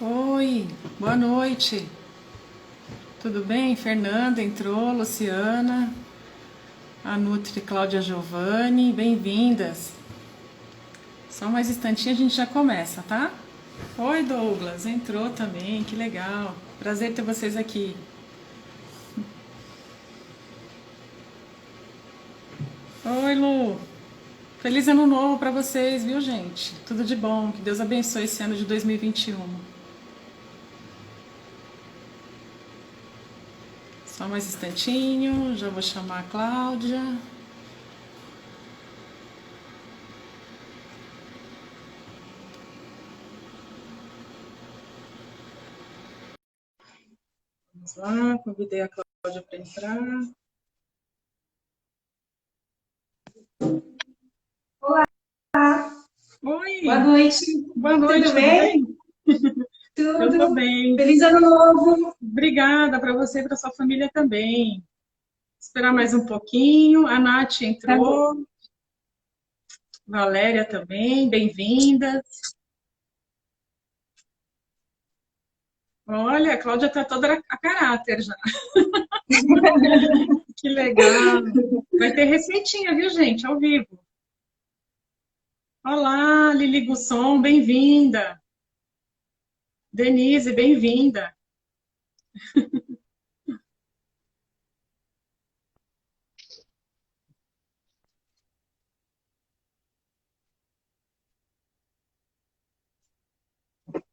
Oi, boa noite. Tudo bem? Fernanda entrou, Luciana, a Nutri Cláudia Giovanni, bem-vindas. Só mais um instantinho a gente já começa, tá? Oi, Douglas, entrou também, que legal. Prazer ter vocês aqui. Oi, Lu. Feliz ano novo para vocês, viu, gente? Tudo de bom. Que Deus abençoe esse ano de 2021. Só mais um instantinho, já vou chamar a Cláudia. Vamos lá, convidei a Cláudia para entrar. Olá, boa Oi, noite. boa Tudo noite, tudo bem? bem? Eu tô Tudo. bem. Feliz ano novo. Obrigada para você e para sua família também. Esperar mais um pouquinho. A Nath Tá bom. entrou, Valéria também, bem-vinda. Olha, a Cláudia está toda a caráter já. Que legal. Vai ter receitinha, viu, gente? Ao vivo. Olá, Lili Gusson, bem-vinda. Denise, bem-vinda.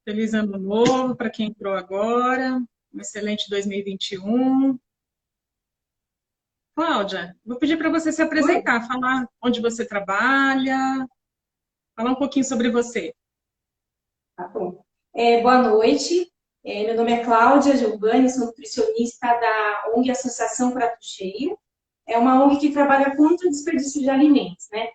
Feliz ano novo para quem entrou agora. Um excelente 2021. Cláudia, vou pedir para você se Oi, apresentar, falar onde você trabalha, falar um pouquinho sobre você. tá bom. Boa noite. Meu nome é Cláudia Giovanni, sou nutricionista da ONG Associação Prato Cheio. É uma ONG que trabalha contra o desperdício de alimentos, né?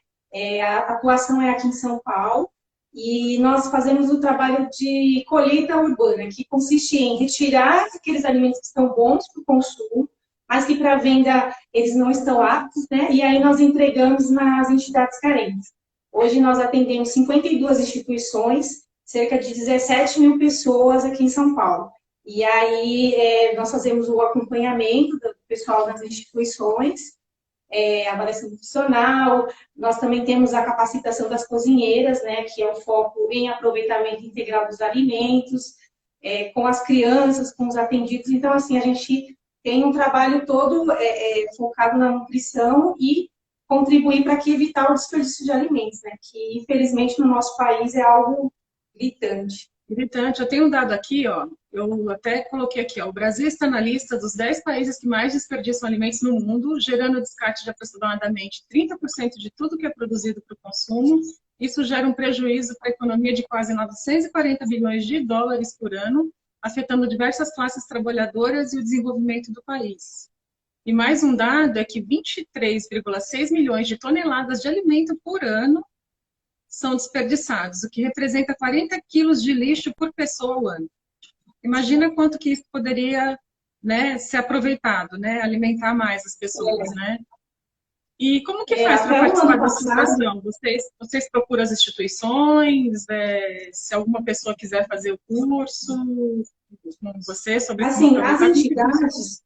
A atuação é aqui em São Paulo e nós fazemos o trabalho de colheita urbana, que consiste em retirar aqueles alimentos que estão bons para o consumo, mas que para venda eles não estão aptos, né? E aí nós entregamos nas entidades carentes. Hoje nós atendemos 52 instituições, cerca de 17 mil pessoas aqui em São Paulo. E aí nós fazemos o acompanhamento do pessoal das instituições, avaliação nutricional, nós também temos a capacitação das cozinheiras, né, que é o foco em aproveitamento integral dos alimentos, com as crianças, com os atendidos. Então, assim, a gente tem um trabalho todo focado na nutrição e contribuir para que evitar o desperdício de alimentos, né, que infelizmente no nosso país é algo gritante. Gritante, eu tenho um dado aqui, ó, eu até coloquei aqui, ó, o Brasil está na lista dos 10 países que mais desperdiçam alimentos no mundo, gerando descarte de aproximadamente 30% de tudo que é produzido para o consumo. Isso gera um prejuízo para a economia de quase 940 bilhões de dólares por ano, afetando diversas classes trabalhadoras e o desenvolvimento do país. E mais um dado é que 23,6 milhões de toneladas de alimento por ano são desperdiçados, o que representa 40 quilos de lixo por pessoa ao ano. Imagina quanto que isso poderia, né, ser aproveitado, né, alimentar mais as pessoas, né? E como que faz para Até o ano participar da passado, associação? Vocês procuram as instituições? Se alguma pessoa quiser fazer o curso com você sobre como assim, as aproveitar, como que funciona? entidades,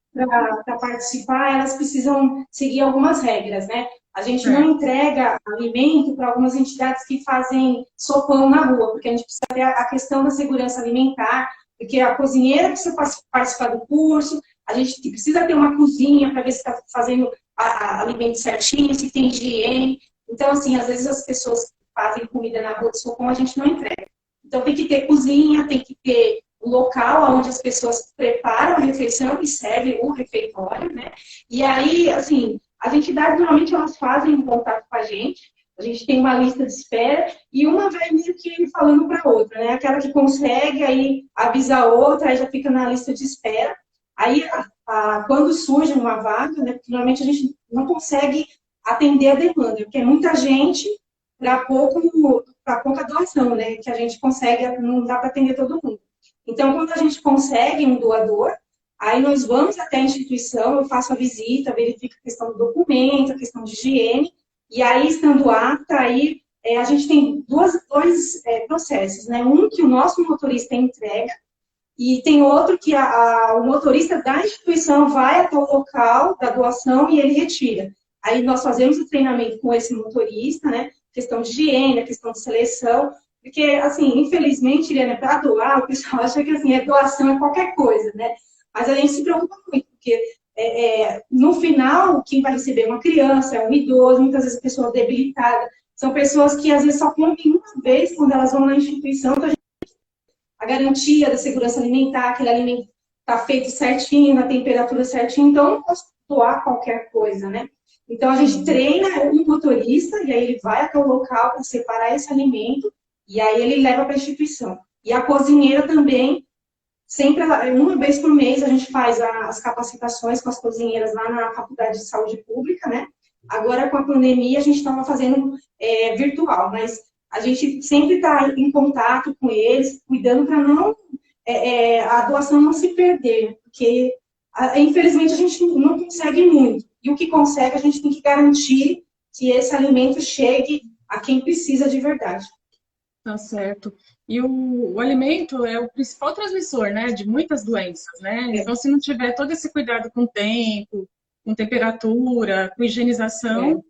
para participar, elas precisam seguir algumas regras, né? A gente não Certo. entrega alimento para algumas entidades que fazem sopão na rua, porque a gente precisa ter a questão da segurança alimentar, porque a cozinheira precisa participar do curso, a gente precisa ter uma cozinha para ver se está fazendo alimento certinho, se tem higiene. Então, assim, às vezes as pessoas que fazem comida na rua de sopão, a gente não entrega. Então, tem que ter cozinha, tem que ter o local onde as pessoas preparam a refeição e servem o refeitório, né? E aí, assim, as entidades normalmente elas fazem um contato com a gente tem uma lista de espera e uma vai meio que falando para a outra, né? Aquela que consegue, aí avisa a outra, aí já fica na lista de espera. Aí, quando surge uma vaga, né? Porque normalmente a gente não consegue atender a demanda, porque é muita gente para pouca doação, né? Que a gente consegue, não dá para atender todo mundo. Então, quando a gente consegue um doador, aí nós vamos até a instituição, eu faço a visita, verifico a questão do documento, a questão de higiene, e aí, estando apta, aí a gente tem dois processos, né? Um que o nosso motorista entrega, e tem outro que o motorista da instituição vai até o local da doação e ele retira. Aí nós fazemos o treinamento com esse motorista, né? Questão de higiene, questão de seleção, porque, assim, infelizmente, Iriana, para doar, o pessoal acha que, assim, doação é qualquer coisa, né? Mas a gente se preocupa muito, porque no final, quem vai receber é uma criança, é um idoso, muitas vezes pessoa debilitada, são pessoas que, às vezes, só comem uma vez quando elas vão na instituição, então a garantia da segurança alimentar, aquele alimento está feito certinho, na temperatura certinha, então eu não posso doar qualquer coisa, né? Então a gente treina o motorista e aí ele vai até o local para separar esse alimento e aí ele leva para a instituição. E a cozinheira também, sempre, uma vez por mês, a gente faz as capacitações com as cozinheiras lá na Faculdade de Saúde Pública, né? Agora, com a pandemia, a gente estava fazendo virtual, mas a gente sempre está em contato com eles, cuidando para não a doação não se perder, porque infelizmente a gente não consegue muito. E o que consegue, a gente tem que garantir que esse alimento chegue a quem precisa de verdade. Tá certo. E o alimento é o principal transmissor, né, de muitas doenças, né? Então, se não tiver todo esse cuidado com o tempo, com temperatura, com higienização,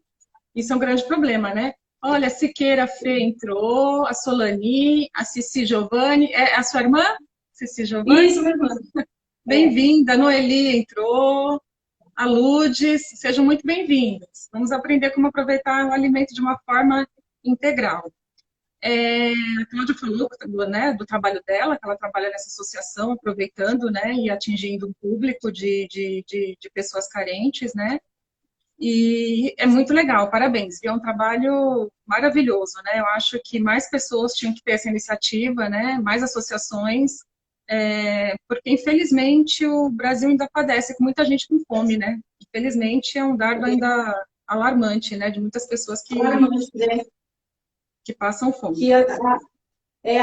isso é um grande problema, né? Olha, a Siqueira Fê entrou, a Solani, a Cici Giovanni. É a sua irmã? Cici Giovanni? Isso, minha irmã. Bem-vinda. A Noeli entrou, a Ludes. Sejam muito bem-vindas. Vamos aprender como aproveitar o alimento de uma forma integral. A Cláudia falou, né, do trabalho dela, que ela trabalha nessa associação, aproveitando, né, e atingindo um público de pessoas carentes, né? E é muito legal, parabéns. É um trabalho maravilhoso, né? Eu acho que mais pessoas tinham que ter essa iniciativa, né? Mais associações, porque infelizmente o Brasil ainda padece com muita gente com fome, né? Infelizmente é um dado ainda alarmante, né? De muitas pessoas que passam fome. Que até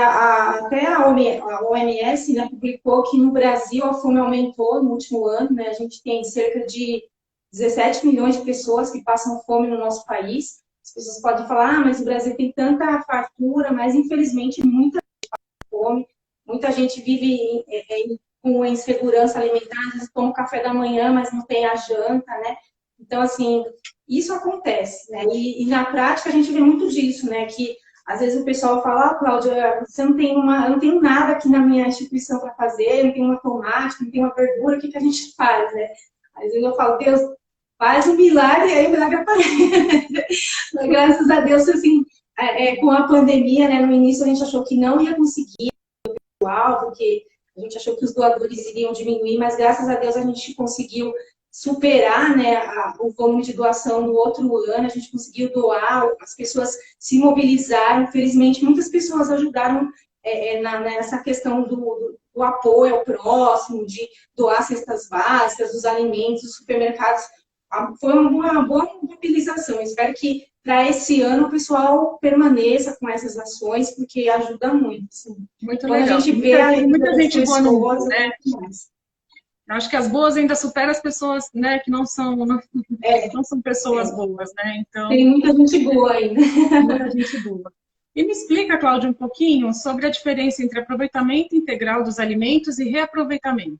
a OMS, né, publicou que no Brasil a fome aumentou no último ano, né? A gente tem cerca de 17 milhões de pessoas que passam fome no nosso país. As pessoas podem falar, mas o Brasil tem tanta fartura, mas infelizmente muita gente passa fome, muita gente vive com insegurança alimentar, às vezes toma o café da manhã, mas não tem a janta, né? Então, assim, isso acontece, né? E na prática a gente vê muito disso, né? Que às vezes o pessoal fala, Cláudia, eu não tenho nada aqui na minha instituição para fazer, não tenho uma tomate, não tenho uma verdura, o que a gente faz, né? Às vezes eu falo, Deus, faz um milagre e aí o milagre aparece. Mas, graças a Deus, assim, com a pandemia, né, no início a gente achou que não ia conseguir, porque a gente achou que os doadores iriam diminuir, mas graças a Deus a gente conseguiu superar, né, o volume de doação no outro ano, a gente conseguiu doar, as pessoas se mobilizaram, infelizmente muitas pessoas ajudaram nessa questão do apoio ao próximo, de doar cestas básicas, dos alimentos, dos supermercados. Foi uma boa mobilização. Eu espero que para esse ano o pessoal permaneça com essas ações, porque ajuda muito. Assim. Muito legal. Quando a gente vê muita gente boa no mundo, né? Acho que as boas ainda superam as pessoas, né, que não são pessoas boas, né? Então, tem muita gente boa ainda. Muita gente boa. E me explica, Cláudia, um pouquinho sobre a diferença entre aproveitamento integral dos alimentos e reaproveitamento.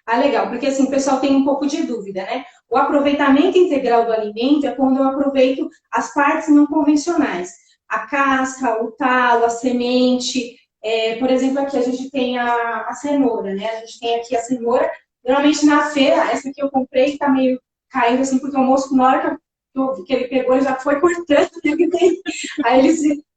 Legal, porque assim, o pessoal tem um pouco de dúvida, né? O aproveitamento integral do alimento é quando eu aproveito as partes não convencionais. A casca, o talo, a semente. Por exemplo, aqui a gente tem a cenoura, né? A gente tem aqui a cenoura. Geralmente na feira, essa que eu comprei está meio caindo assim, porque o moço, na hora que ele pegou, ele já foi cortando. Aí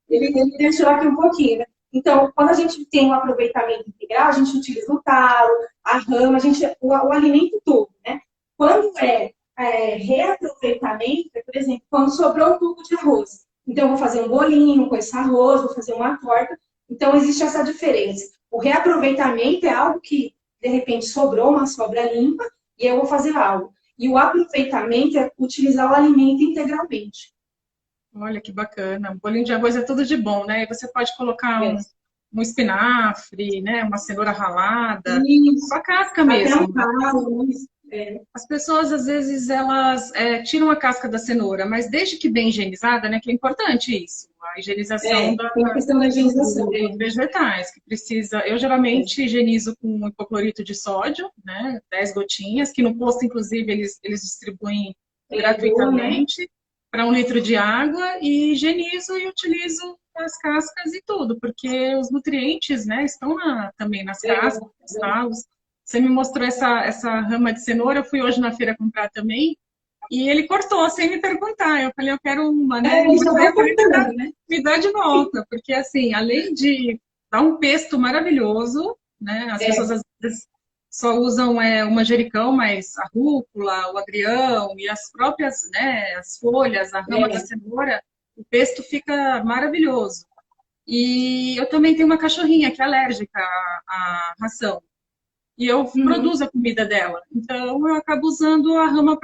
ele deixou aqui um pouquinho, né? Então, quando a gente tem um aproveitamento integral, a gente utiliza o talo, a rama, o alimento todo, né? Quando reaproveitamento, por exemplo, quando sobrou um pouco de arroz. Então, eu vou fazer um bolinho com esse arroz, vou fazer uma torta. Então, existe essa diferença. O reaproveitamento é algo que, de repente, sobrou uma sobra limpa e eu vou fazer algo. E o aproveitamento é utilizar o alimento integralmente. Olha, que bacana. Um bolinho de arroz é tudo de bom, né? E você pode colocar um espinafre, né? Uma cenoura ralada, isso. Com a casca mesmo. Até um ralo, As pessoas, às vezes, elas tiram a casca da cenoura, mas desde que bem higienizada, né, que é importante isso, a higienização Tem a questão da higienização. dos vegetais, que precisa... Eu, geralmente, higienizo com hipoclorito de sódio, né, 10 gotinhas, que no posto, inclusive, eles distribuem gratuitamente para 1 litro de água, e higienizo e utilizo as cascas e tudo, porque os nutrientes, né, estão também nas cascas, nos talos. Você me mostrou essa rama de cenoura, eu fui hoje na feira comprar também, e ele cortou sem me perguntar. Eu falei, eu quero uma, né? Me dá de volta, porque assim, além de dar um pesto maravilhoso, né? As pessoas às vezes só usam o manjericão, mas a rúcula, o agrião e as próprias, né, as folhas, a rama da cenoura, o pesto fica maravilhoso. E eu também tenho uma cachorrinha que é alérgica à ração. E eu produzo a comida dela. Então, eu acabo usando a rama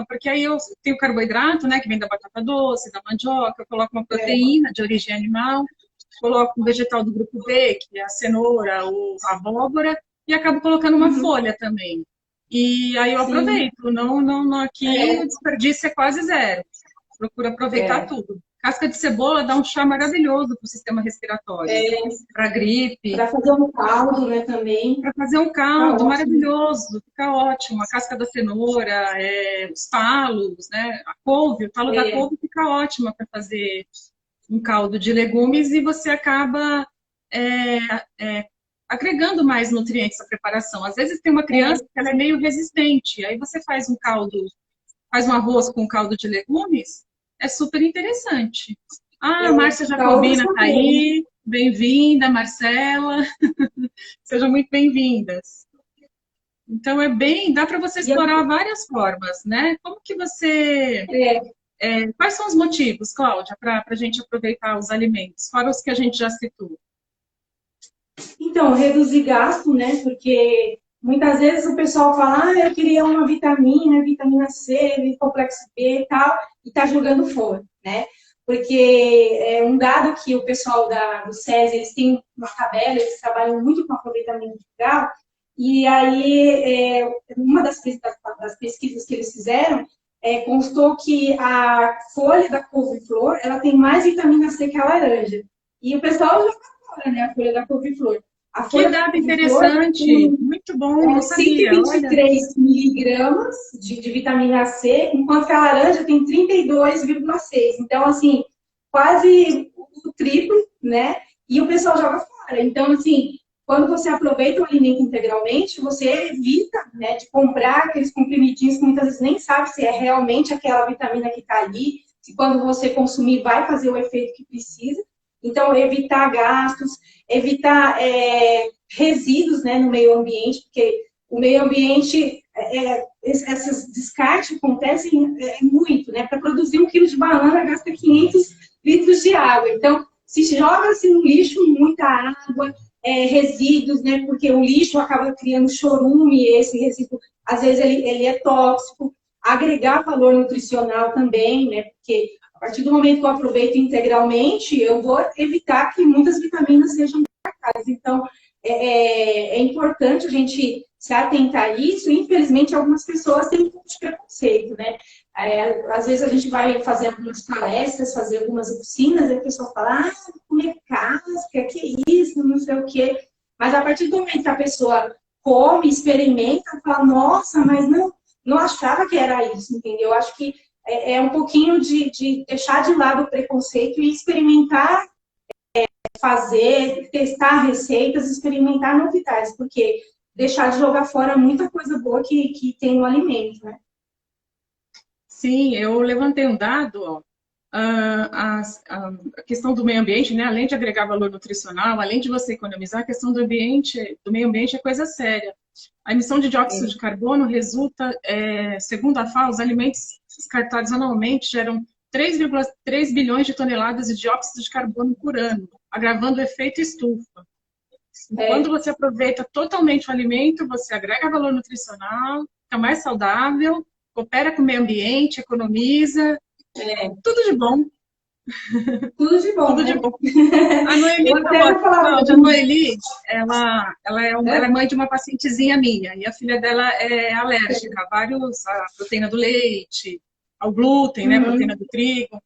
porque aí eu tenho carboidrato, né, que vem da batata doce, da mandioca, eu coloco uma proteína de origem animal, coloco um vegetal do grupo B, que é a cenoura ou a abóbora, e acabo colocando uma folha também. E aí eu aproveito. Aqui o desperdício é quase zero. Procuro aproveitar tudo. Casca de cebola dá um chá maravilhoso para o sistema respiratório, para gripe. Para fazer um caldo, né, também. Para fazer um caldo maravilhoso, fica ótimo. A casca da cenoura, os talos, né, a couve, o talo da couve fica ótima para fazer um caldo de legumes e você acaba agregando mais nutrientes à preparação. Às vezes tem uma criança que ela é meio resistente, aí você faz um caldo, faz um arroz com caldo de legumes, é super interessante. A Márcia Jacobina está aí. Bem-vinda, Marcela. Sejam muito bem-vindas. Então, dá para você explorar várias formas, né? Como que você... quais são os motivos, Cláudia, para a gente aproveitar os alimentos, fora os que a gente já citou? Então, reduzir gasto, né? Porque muitas vezes o pessoal fala, eu queria uma vitamina C, complexo B e tal, e tá jogando fora, né? Porque é um dado que o pessoal do SESI, eles têm uma tabela, eles trabalham muito com aproveitamento integral, e aí uma das pesquisas que eles fizeram constou que a folha da couve-flor, ela tem mais vitamina C que a laranja. E o pessoal joga fora, né, a folha da couve-flor. Que dado interessante, muito bom, não sabia. 123 miligramas de vitamina C, enquanto que a laranja tem 32,6. Então, assim, quase o triplo, né? E o pessoal joga fora. Então, assim, quando você aproveita o alimento integralmente, você evita, né, de comprar aqueles comprimidinhos que muitas vezes nem sabe se é realmente aquela vitamina que está ali, se quando você consumir vai fazer o efeito que precisa. Então, evitar gastos, evitar resíduos, né, no meio ambiente, porque o meio ambiente, esses descartes acontecem muito, né? Para produzir 1 quilo de banana, gasta 500 litros de água. Então, se joga-se no lixo muita água, resíduos, né? Porque o lixo acaba criando chorume, e esse resíduo, às vezes, ele é tóxico. Agregar valor nutricional também, né? Porque a partir do momento que eu aproveito integralmente, eu vou evitar que muitas vitaminas sejam descartadas. Então, é importante a gente se atentar a isso. Infelizmente, algumas pessoas têm um pouco de preconceito, né? Às vezes a gente vai fazer algumas palestras, fazer algumas oficinas, e a pessoa fala, comer casca, que isso, não sei o quê. Mas a partir do momento que a pessoa come, experimenta, fala, nossa, mas não achava que era isso, entendeu? Eu acho que é um pouquinho de deixar de lado o preconceito e experimentar, fazer, testar receitas, experimentar novidades, porque deixar de jogar fora muita coisa boa que tem no alimento, né? Sim, eu levantei um dado, ó. A questão do meio ambiente, né? Além de agregar valor nutricional, além de você economizar, a questão do meio ambiente é coisa séria. A emissão de dióxido de carbono resulta, segundo a FAO, os alimentos descartados anualmente geram 3,3 bilhões de toneladas de dióxido de carbono por ano, agravando o efeito estufa. Quando você aproveita totalmente o alimento, você agrega valor nutricional, fica mais saudável, coopera com o meio ambiente, economiza, tudo de bom. Tudo de bom, Tudo de né? bom. A Noeli, Eu até vou falar. Cláudia, a Noeli, ela é mãe de uma pacientezinha minha, e a filha dela é alérgica à proteína do leite, ao glúten, né, proteína Uhum. do trigo,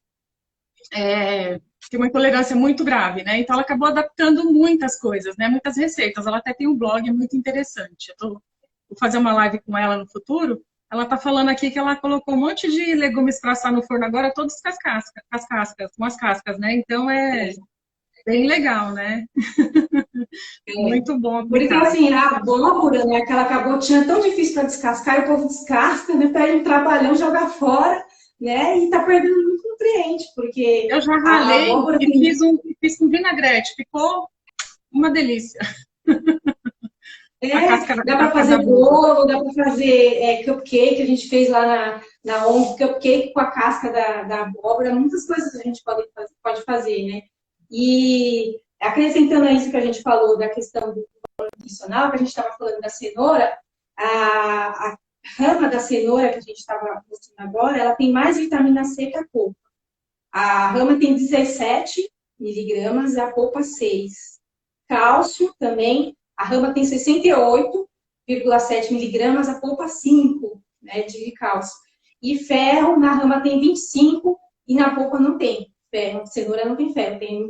tem uma intolerância muito grave, né? Então ela acabou adaptando muitas coisas, né, muitas receitas. Ela até tem um blog muito interessante. Vou fazer uma live com ela no futuro. Ela está falando aqui que ela colocou um monte de legumes para assar no forno agora, todos com as cascas, né? Então é bem legal, né? Muito bom Porque, aplicar. assim, a abóbora, né, aquela cabotinha tão difícil para descascar, e o povo descasca, né, pede um trabalhão, joga fora, né, e tá perdendo muito nutriente, porque Eu já a ralei abóbora e tem... fiz com vinagrete. Ficou uma delícia. A Dá para casca da fazer abóbora. bolo, dá para fazer cupcake, a gente fez lá na ONG, cupcake com a casca da abóbora, muitas coisas a gente pode fazer, né? E acrescentando a isso que a gente falou da questão do nutricional, que a gente estava falando da cenoura, a rama da cenoura que a gente estava mostrando agora, ela tem mais vitamina C que a polpa. A rama tem 17 miligramas, a polpa 6. Cálcio também, a rama tem 68,7 miligramas, a polpa 5, né, de cálcio. E ferro, na rama tem 25 e na polpa não tem ferro. A cenoura não tem ferro, tem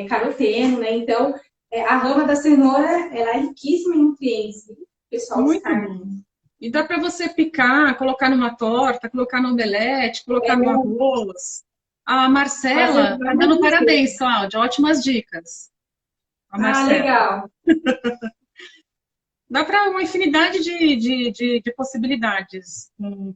caroteno, né? Então, a rama da cenoura, ela é riquíssima em nutrientes. O pessoal Muito descarta. bom. E dá para você picar, colocar numa torta, colocar no omelete, colocar no arroz. A Fazer Marcela está várias dando receitas. parabéns, Cláudia. Ótimas dicas. A Ah, Marcela. legal. Dá para uma infinidade de possibilidades com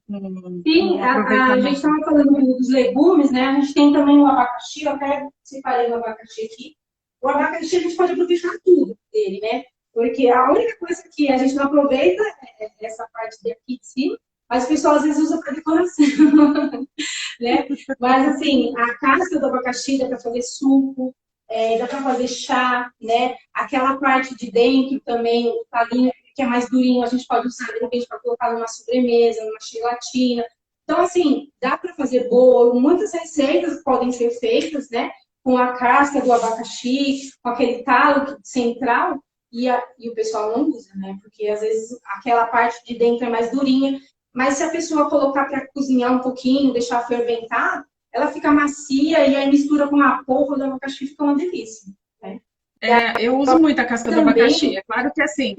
Sim, a gente aproveitamento. estava falando dos legumes, né? A gente tem também o abacaxi, eu até separei o abacaxi aqui. O abacaxi a gente pode aproveitar tudo dele, né? Porque a única coisa que a gente não aproveita é essa parte daqui de cima, mas o pessoal às vezes usa para decoração, né? Mas assim, a casca do abacaxi dá para fazer suco, dá para fazer chá, né? Aquela parte de dentro também, o talinho que é mais durinho, a gente pode usar de repente para colocar numa sobremesa, numa gelatina. Então, assim, dá para fazer bolo, muitas receitas podem ser feitas, né? Com a casca do abacaxi, com aquele talo central, e o pessoal não usa, né? Porque às vezes aquela parte de dentro é mais durinha, mas se a pessoa colocar para cozinhar um pouquinho, deixar ferventar, ela fica macia e aí mistura com a polpa do abacaxi, fica uma delícia, né? Eu uso muito a casca do abacaxi. Também, É claro que, assim,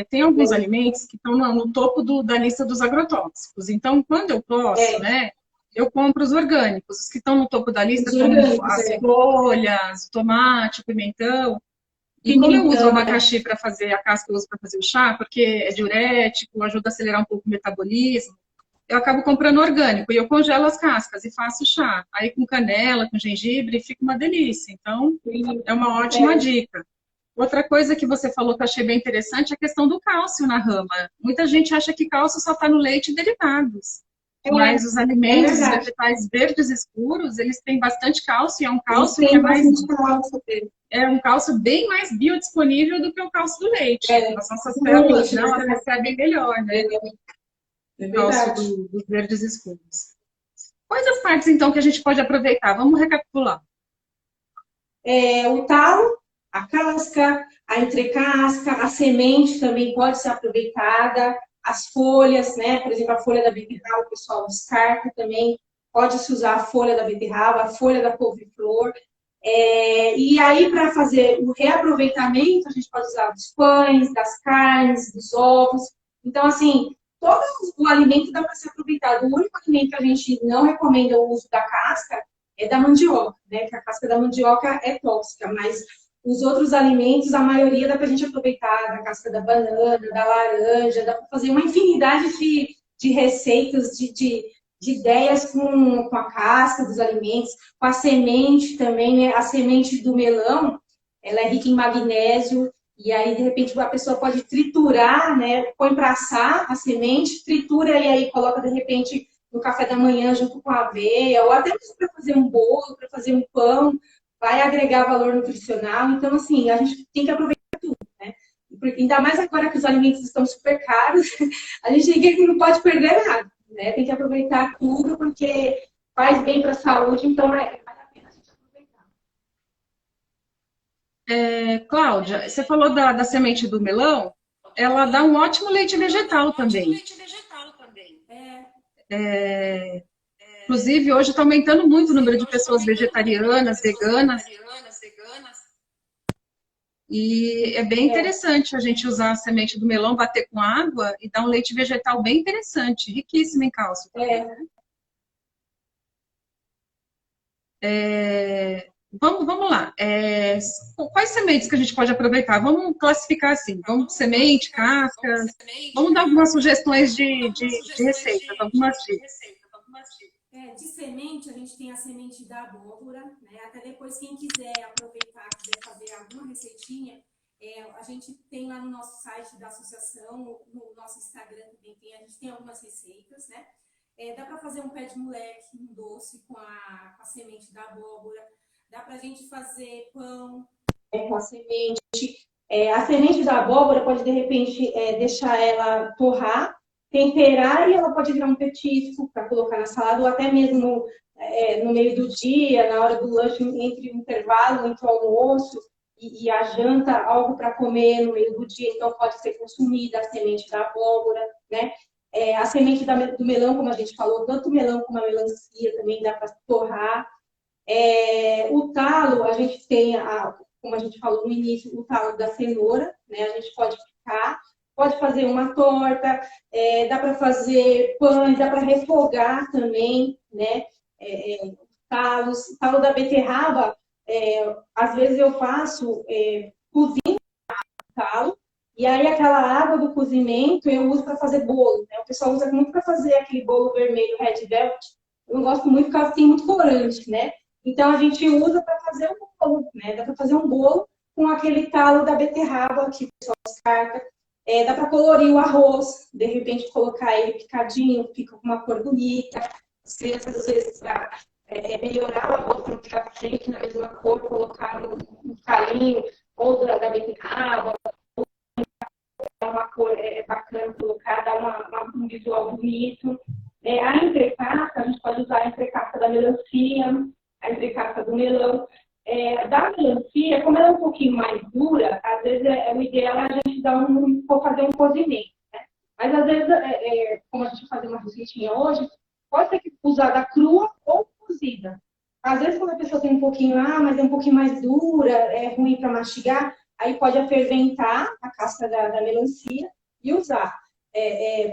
tem alguns alimentos que estão no topo da lista dos agrotóxicos. Então, quando eu posso, né, eu compro os orgânicos. Os que estão no topo da lista, os como orgânicos, as folhas, o tomate, o pimentão. E como eu uso o pimentão, abacaxi para fazer a casca, eu uso para fazer o chá, porque é diurético, ajuda a acelerar um pouco o metabolismo, eu acabo comprando orgânico e eu congelo as cascas e faço chá. Aí com canela, com gengibre, fica uma delícia. Então, é uma ótima dica. Outra coisa que você falou que eu achei bem interessante é a questão do cálcio na rama. Muita gente acha que cálcio só está no leite e derivados. Mas os é alimentos, os verdade. vegetais verdes escuros, eles têm bastante cálcio e é um Eles cálcio que têm bastante cálcio. é um cálcio bem mais biodisponível do que o cálcio do leite. É, As nossas no células, leite, né, né? elas recebem melhor, né, É o cálcio verdade. dos verdes escuros. Quais as partes, então, que a gente pode aproveitar? Vamos recapitular. O talo, a casca, a entrecasca, a semente também pode ser aproveitada, as folhas, né? Por exemplo, a folha da beterraba, o pessoal descarta também. Pode-se usar a folha da beterraba, a folha da couve-flor. E aí, para fazer o reaproveitamento, a gente pode usar dos pães, das carnes, dos ovos. Então, assim, todo o alimento dá para ser aproveitado. O único alimento que a gente não recomenda o uso da casca é da mandioca, né? Que a casca da mandioca é tóxica, mas os outros alimentos, a maioria dá para a gente aproveitar, da casca da banana, da laranja, dá para fazer uma infinidade de receitas, de ideias com a casca dos alimentos, com a semente também, né? A semente do melão, ela é rica em magnésio, e aí, de repente, a pessoa pode triturar, né? Põe para assar a semente, tritura e aí coloca, de repente, no café da manhã junto com a aveia, ou até mesmo para fazer um bolo, para fazer um pão, vai agregar valor nutricional. Então, assim, a gente tem que aproveitar tudo, né? Porque, ainda mais agora que os alimentos estão super caros, a gente não pode perder nada, né? Tem que aproveitar tudo, porque faz bem para a saúde, então vale a pena. Cláudia, você falou da semente do melão, ela dá um ótimo leite vegetal também. É, inclusive, hoje está aumentando muito o número de pessoas vegetarianas, veganas, e é bem interessante a gente usar a semente do melão, bater com água e dar um leite vegetal bem interessante, riquíssimo em cálcio também, né? Vamos lá. Quais sementes que a gente pode aproveitar? Vamos classificar assim. Vamos semente, cascas. Vamos dar algumas sugestões de receitas, algumas dicas. De semente, a gente tem a semente da abóbora, né? Até depois, quem quiser aproveitar, quiser fazer alguma receitinha, a gente tem lá no nosso site da associação, no nosso Instagram também tem, a gente tem algumas receitas, né? Dá para fazer um pé de moleque, um doce com a semente da abóbora, dá para a gente fazer pão com a semente. A semente da abóbora pode, de repente, deixar ela torrar, temperar e ela pode virar um petisco para colocar na salada ou até mesmo no meio do dia, na hora do lanche, entre o intervalo, entre o almoço e a janta, algo para comer no meio do dia, então pode ser consumida a semente da abóbora, né? A semente do melão, como a gente falou, tanto o melão como a melancia também dá para torrar. O talo, a gente tem, como a gente falou no início, o talo da cenoura, né? A gente pode picar, pode fazer uma torta, dá para fazer pães, dá para refogar também, né? Talo da beterraba, às vezes eu faço, cozinho o talo, e aí aquela água do cozimento eu uso para fazer bolo, né? O pessoal usa muito para fazer aquele bolo vermelho, red velvet. Eu não gosto muito porque ela tem muito corante, né? Então a gente usa para fazer um bolo, né? Dá para fazer um bolo com aquele talo da beterraba que o pessoal descarta. Dá para colorir o arroz, de repente colocar ele picadinho, fica com uma cor bonita. As crianças, às vezes, para melhorar o arroz, não ficar sempre na mesma cor, colocar um calinho ou da beterraba, uma cor bacana colocar, dar um visual bonito. A entrecasca, a gente pode usar a entrecasca da melancia, a entrecasca do melão. Da melancia, como ela é um pouquinho mais dura, às vezes o ideal é a gente fazer um cozimento, né? Mas às vezes, como a gente vai fazer uma receitinha hoje, pode ser usada crua ou cozida. Às vezes, quando a pessoa tem um pouquinho, mas é um pouquinho mais dura, é ruim para mastigar, aí pode aferventar a casca da melancia e usar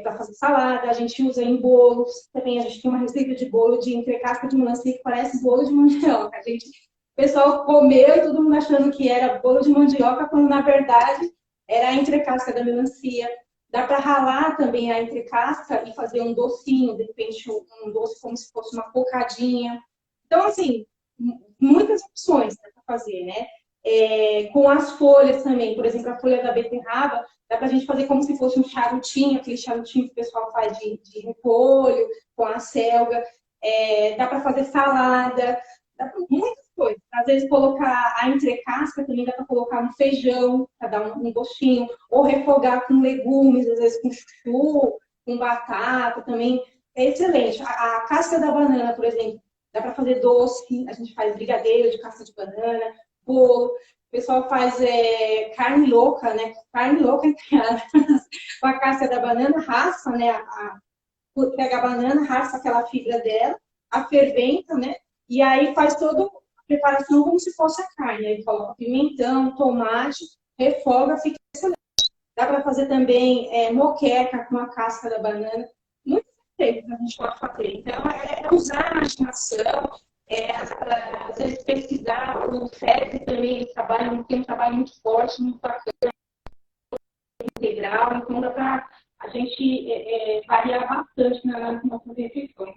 para fazer salada. A gente usa em bolos. Também a gente tem uma receita de bolo de entrecasca de melancia que parece bolo de mandioca. O pessoal comeu e todo mundo achando que era bolo de mandioca, quando na verdade era a entrecasca da melancia. Dá para ralar também a entrecasca e fazer um docinho, de repente um doce como se fosse uma cocadinha. Então, assim, muitas opções para fazer, né? Com as folhas também, por exemplo, a folha da beterraba, dá para a gente fazer como se fosse um charutinho, aquele charutinho que o pessoal faz de repolho, com a selga. Dá para fazer salada, dá para muitas coisas. Às vezes colocar a entrecasca também dá para colocar no feijão, para dar um gostinho, ou refogar com legumes, às vezes com chuchu, com batata também. É excelente. A casca da banana, por exemplo, dá para fazer doce, a gente faz brigadeiro de casca de banana, bolo. O pessoal faz carne louca, né? Carne louca com a casca da banana, raspa, né? Pega a banana, raspa aquela fibra dela, a ferventa, né? E aí faz toda a preparação como se fosse a carne. Aí coloca pimentão, tomate, refoga, fica excelente. Dá para fazer também moqueca com a casca da banana. Muitos receitas a gente pode fazer. Então, usar a imaginação, às vezes pesquisar. O FED também tem um trabalho muito forte, muito bacana, integral. Então, dá para a gente variar bastante nas nossas refeições.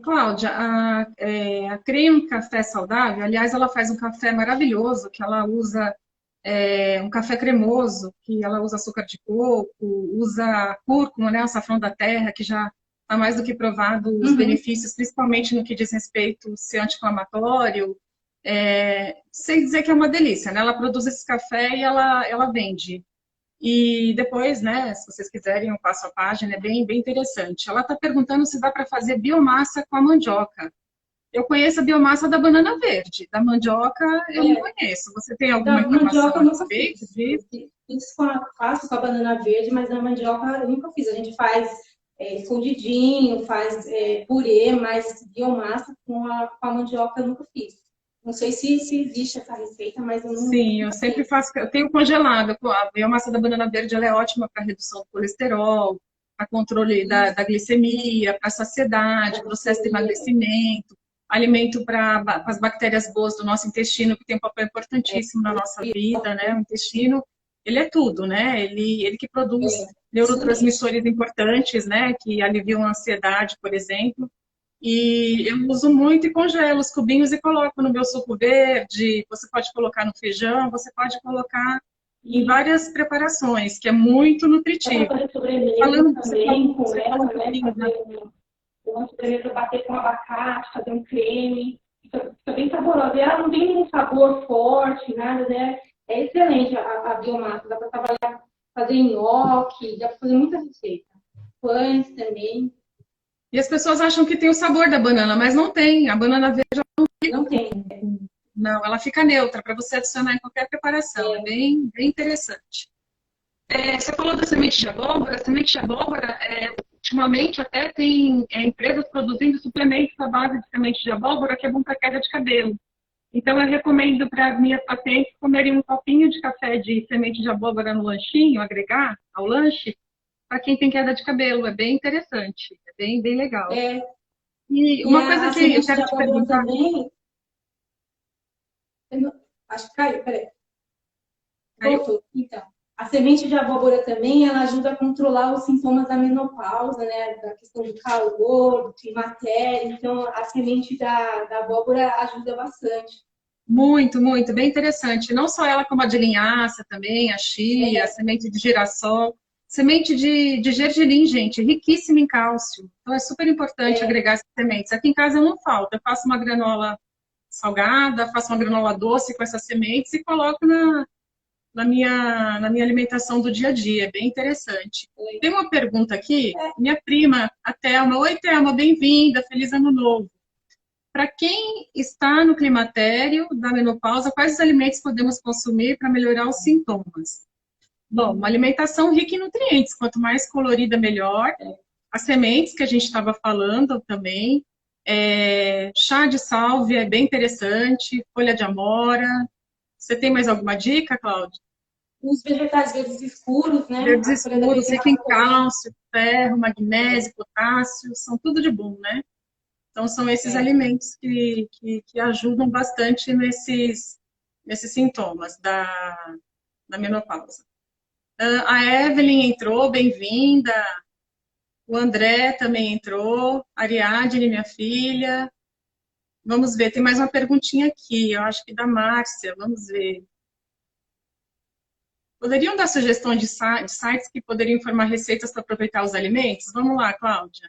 Cláudia, a Creme Café Saudável, aliás, ela faz um café maravilhoso, que ela usa um café cremoso, que ela usa açúcar de coco, usa cúrcuma, né, açafrão da terra, que já está mais do que provado os benefícios, principalmente no que diz respeito a ser anti-inflamatório. Sem dizer que é uma delícia, né? Ela produz esse café e ela vende. E depois, né, se vocês quiserem, eu passo a página, é bem interessante. Ela está perguntando se dá para fazer biomassa com a mandioca. Eu conheço a biomassa da banana verde, da mandioca eu não conheço. Você tem alguma Da mandioca informação eu a nunca respeito fiz. disso? Faço com a banana verde, mas da mandioca eu nunca fiz. A gente faz escondidinho, faz purê, mas biomassa com a mandioca eu nunca fiz. Não sei se existe essa receita, mas eu Sim, eu nunca sempre fiz. faço, eu tenho congelado. A biomassa da banana verde ela é ótima para redução do colesterol, para controle da glicemia, para saciedade, processo de emagrecimento, alimento para as bactérias boas do nosso intestino, que tem um papel importantíssimo na nossa vida, né? O intestino, ele é tudo, né? Ele que produz Isso mesmo. neurotransmissores importantes, né? Que aliviam a ansiedade, por exemplo. E eu uso muito e congelo os cubinhos e coloco no meu suco verde. Você pode colocar no feijão, você pode colocar em E várias preparações, que é muito dá para nutritivo. fazer sobremesa Falando, também com você falou um ela, né? pouquinho da... Fazer uma sobremesa, bater com abacate, fazer um creme. Fica bem saborosa. E ela não tem um sabor forte, nada, né? É excelente a biomassa. Dá para trabalhar, fazer nhoque, dá para fazer muita receita. Pães também. E as pessoas acham que tem o sabor da banana, mas não tem. A banana verde, Não tem. não, ela fica neutra para você adicionar em qualquer preparação. É bem, bem interessante. Você falou da semente de abóbora. A semente de abóbora, ultimamente até tem empresas produzindo suplementos à base de semente de abóbora, que é bom para queda de cabelo. Então, eu recomendo para as minhas pacientes comerem um copinho de café de semente de abóbora no lanchinho, agregar ao lanche, para quem tem queda de cabelo. É bem interessante, é bem, bem legal. É, E e uma coisa a que eu semente de quero te abóbora perguntar, também. Acho que caiu, peraí. caiu? Voltou. Então, a semente de abóbora também, ela ajuda a controlar os sintomas da menopausa, né? Da questão do calor, do climatério. Então, a semente da abóbora ajuda bastante. Muito, muito, bem interessante. Não só ela, como a de linhaça também, a chia, a É, semente de girassol. Semente de gergelim, gente, riquíssima em cálcio. Então, é super importante é, agregar essas sementes. Aqui em casa não falta. Eu faço uma granola salgada, faço uma granola doce com essas sementes e coloco na minha alimentação do dia a dia. É bem interessante. é. Tem uma pergunta aqui, minha prima, a Thelma. Oi, Thelma, bem-vinda, feliz ano novo. Para quem está no climatério da menopausa, quais os alimentos podemos consumir para melhorar os sintomas? Bom, uma alimentação rica em nutrientes, quanto mais colorida, melhor. As sementes que a gente estava falando também. Chá de sálvia é bem interessante, folha de amora. Você tem mais alguma dica, Cláudia? Os vegetais verdes escuros, né? Verdes A folha da escuros, rico em beterraba também. cálcio, ferro, magnésio, potássio, são tudo de bom, né? Então, são esses É, alimentos que ajudam bastante nesses sintomas da menopausa. A Evelyn entrou, bem-vinda. O André também entrou. Ariadne, minha filha. Vamos ver, tem mais uma perguntinha aqui, eu acho que da Márcia. Vamos ver. Poderiam dar sugestão de sites que poderiam informar receitas para aproveitar os alimentos? Vamos lá, Cláudia.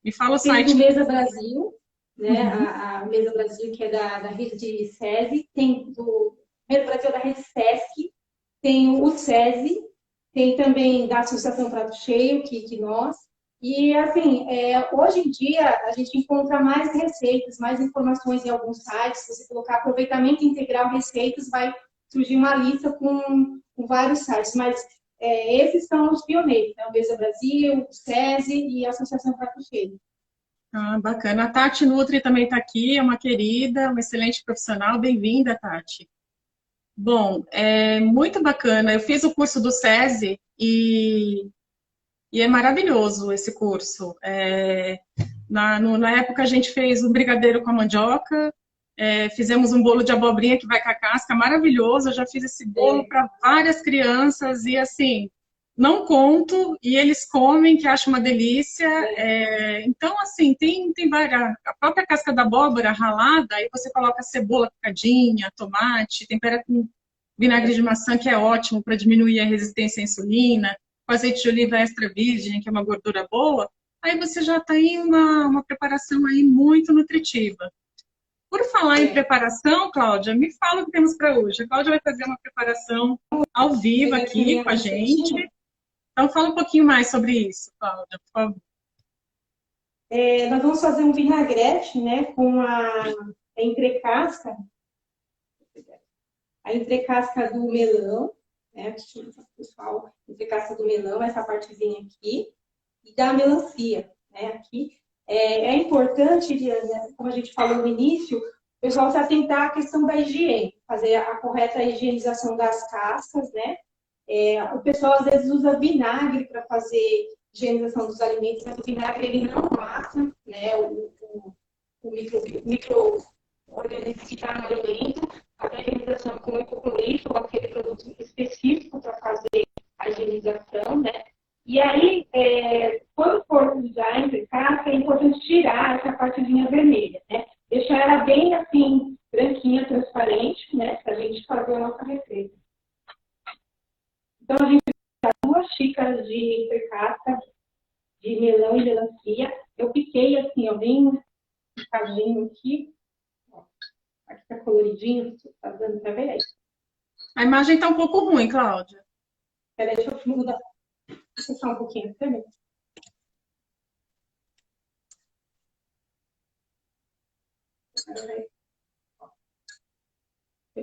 Me fala o tem do site. Mesa Brasil, né? Uhum. A Mesa Brasil, que é da rede de SESI. Tem do Mesa Brasil da rede SESC. Tem o SESI. Tem também da Associação Prato Cheio, que nós. E, assim, hoje em dia, a gente encontra mais receitas, mais informações em alguns sites. Se você colocar aproveitamento integral receitas, vai surgir uma lista com vários sites. Mas esses são os pioneiros, né? O Mesa Brasil, o SESI e a Associação Prato Cheio. Ah, bacana. A Tati Nutri também está aqui, é uma querida, uma excelente profissional. Bem-vinda, Tati. Bom, é muito bacana. Eu fiz o curso do SESI e é maravilhoso esse curso. Na época a gente fez um brigadeiro com a mandioca, fizemos um bolo de abobrinha que vai com a casca, maravilhoso. Eu já fiz esse bolo para várias crianças e assim, não conto, e eles comem, que acham uma delícia. Então, assim, tem várias. A própria casca da abóbora ralada, aí você coloca cebola picadinha, tomate, tempera com vinagre de maçã, que é ótimo para diminuir a resistência à insulina, com azeite de oliva extra virgem, que é uma gordura boa. Aí você já tem uma preparação aí muito nutritiva. Por falar em preparação, Cláudia, me fala o que temos para hoje. A Cláudia vai fazer uma preparação ao vivo Pegar aqui a aqui minha com a gente. receitinha. Então, fala um pouquinho mais sobre isso, Cláudia, por favor. Nós vamos fazer um vinagrete, né, com a entrecasca, do melão, né, pessoal, entrecasca do melão, essa partezinha aqui, e da melancia, né, aqui. É importante, como a gente falou no início, o pessoal se atentar à questão da higiene, fazer a correta higienização das cascas, né? O pessoal às vezes usa vinagre para fazer higienização dos alimentos, mas o vinagre ele não mata, né, o micro-organismo que está no alimento. A higienização com hipoclorito ou aquele produto específico para fazer a higienização, né? E aí, quando for usar entre casca, é importante tirar essa partezinha vermelha, né? Deixar ela bem assim, branquinha, transparente, né? Para a gente fazer a nossa receita. Então, a gente vai usar 2 xícaras de entrecasca de melão e melancia. Eu piquei assim, ó, bem picadinho aqui. Ó, aqui tá coloridinho, tá dando pra ver aí. A imagem tá um pouco ruim, Cláudia. Peraí, deixa eu mudar. Deixa eu só um pouquinho também.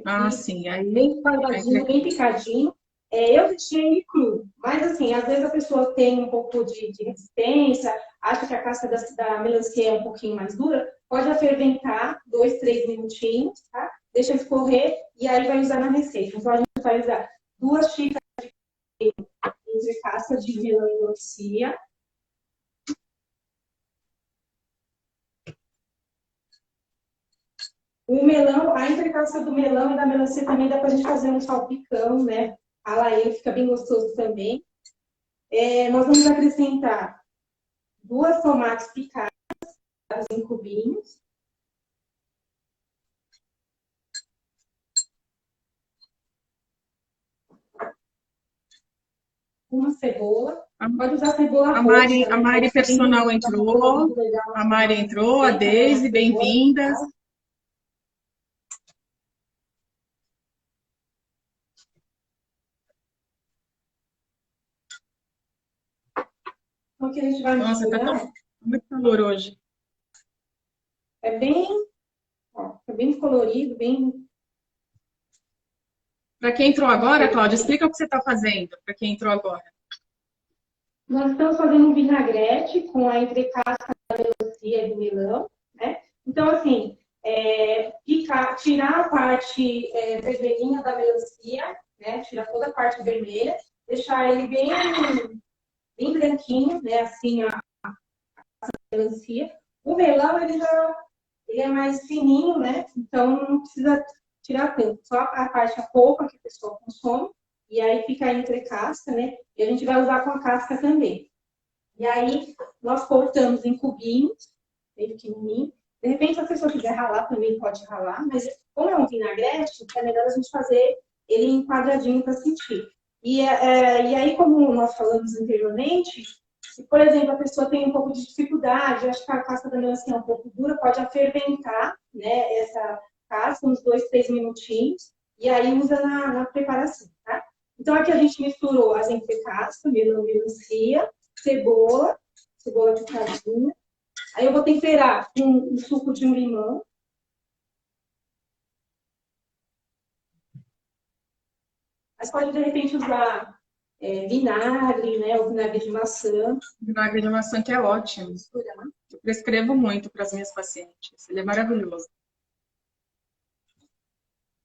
Ah, sim. Aí, bem quadradinho, bem picadinho. Eu deixei ele cru, mas assim, às vezes a pessoa tem um pouco de resistência, acha que a casca da melancia é um pouquinho mais dura, pode ferventar 2, 3 minutinhos, tá? Deixa escorrer e aí vai usar na receita. Então a gente vai usar 2 xícaras de casca de melão e melancia. O melão, a entrecasca do melão e da melancia também dá pra gente fazer um salpicão, né? Ralar ele, fica bem gostoso também. Nós vamos acrescentar 2 tomates picadas em cubinhos. Uma cebola. Pode usar cebola roxa. A Mari Personal entrou. A Mari entrou, a Deise, bem-vindas. Então, que a gente vai misturar. Nossa, tá muito calor hoje. É bem colorido, bem... Para quem entrou agora, Cláudia, explica o que você está fazendo, para quem entrou agora. Nós estamos fazendo um vinagrete com a entrecasca da melancia e do melão, né? Então, assim, tirar a parte vermelhinha da melancia, né? Tirar toda a parte vermelha, deixar ele bem, bem branquinho, né? Assim, a melancia. O melão, ele é mais fininho, né? Então, não precisa tirar tanto. Só a parte, a polpa que a pessoa consome. E aí fica a entrecasca, né? E a gente vai usar com a casca também. E aí, nós cortamos em cubinhos, bem pequenininho. De repente, se a pessoa quiser ralar, também pode ralar. Mas, como é um vinagrete, é melhor a gente fazer ele em quadradinho para sentir. E aí, como nós falamos anteriormente, se, por exemplo, a pessoa tem um pouco de dificuldade, acha que a casca da melancia é um pouco dura, pode aferventar, né, essa casca uns 2, 3 minutinhos. E aí, usa na preparação, tá? Então, aqui a gente misturou as entrecascas, melão, melancia, cebola picadinha. Aí eu vou temperar com o suco de um limão. Mas pode, de repente, usar vinagre, né? Ou vinagre de maçã. Vinagre de maçã que é ótimo. Eu prescrevo muito para as minhas pacientes. Ele é maravilhoso.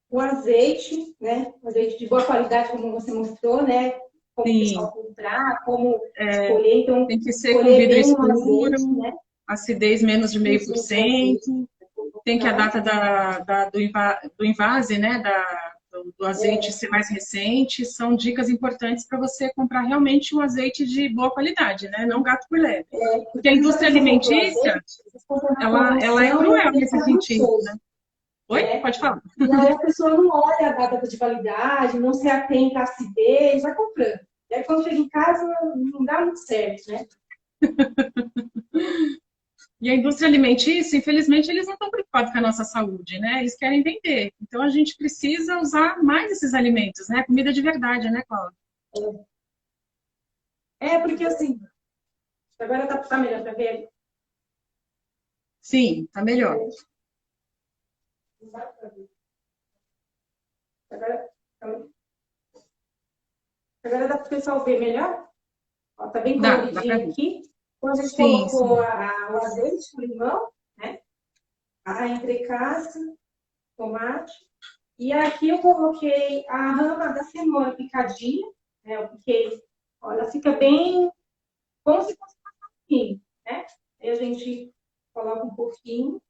O azeite, né? O azeite de boa qualidade, como você mostrou, né? Como o pessoal comprar, como escolher. Então, tem que ser com vidro escuro, azeite, né? Acidez menos de 0,5%. Tem que a data do invase, né? Do azeite ser mais recente. São dicas importantes para você comprar realmente um azeite de boa qualidade, né? Não gato por leve. Porque a indústria alimentícia, ela é cruel nesse sentido, né? Oi? Pode falar. E aí a pessoa não olha a data de validade, não se atenta à acidez, vai comprando. E aí quando chega em casa, não dá muito certo, né? E a indústria alimentícia, infelizmente, eles não estão preocupados com a nossa saúde, né? Eles querem vender. Então, a gente precisa usar mais esses alimentos, né? Comida de verdade, né, Cláudia? Porque assim, agora tá melhor para ver. Sim, tá melhor. Agora, agora dá para o pessoal ver melhor? Ó, tá bem Dá pra coloridinho ver. aqui. Então, a gente Sim, colocou sim. o azeite, o limão, né? A entrecasca, tomate. E aqui eu coloquei a rama da cenoura picadinha, né? Eu piquei, olha, ela fica bem como se fosse um pouquinho, né? Aí a gente coloca um pouquinho.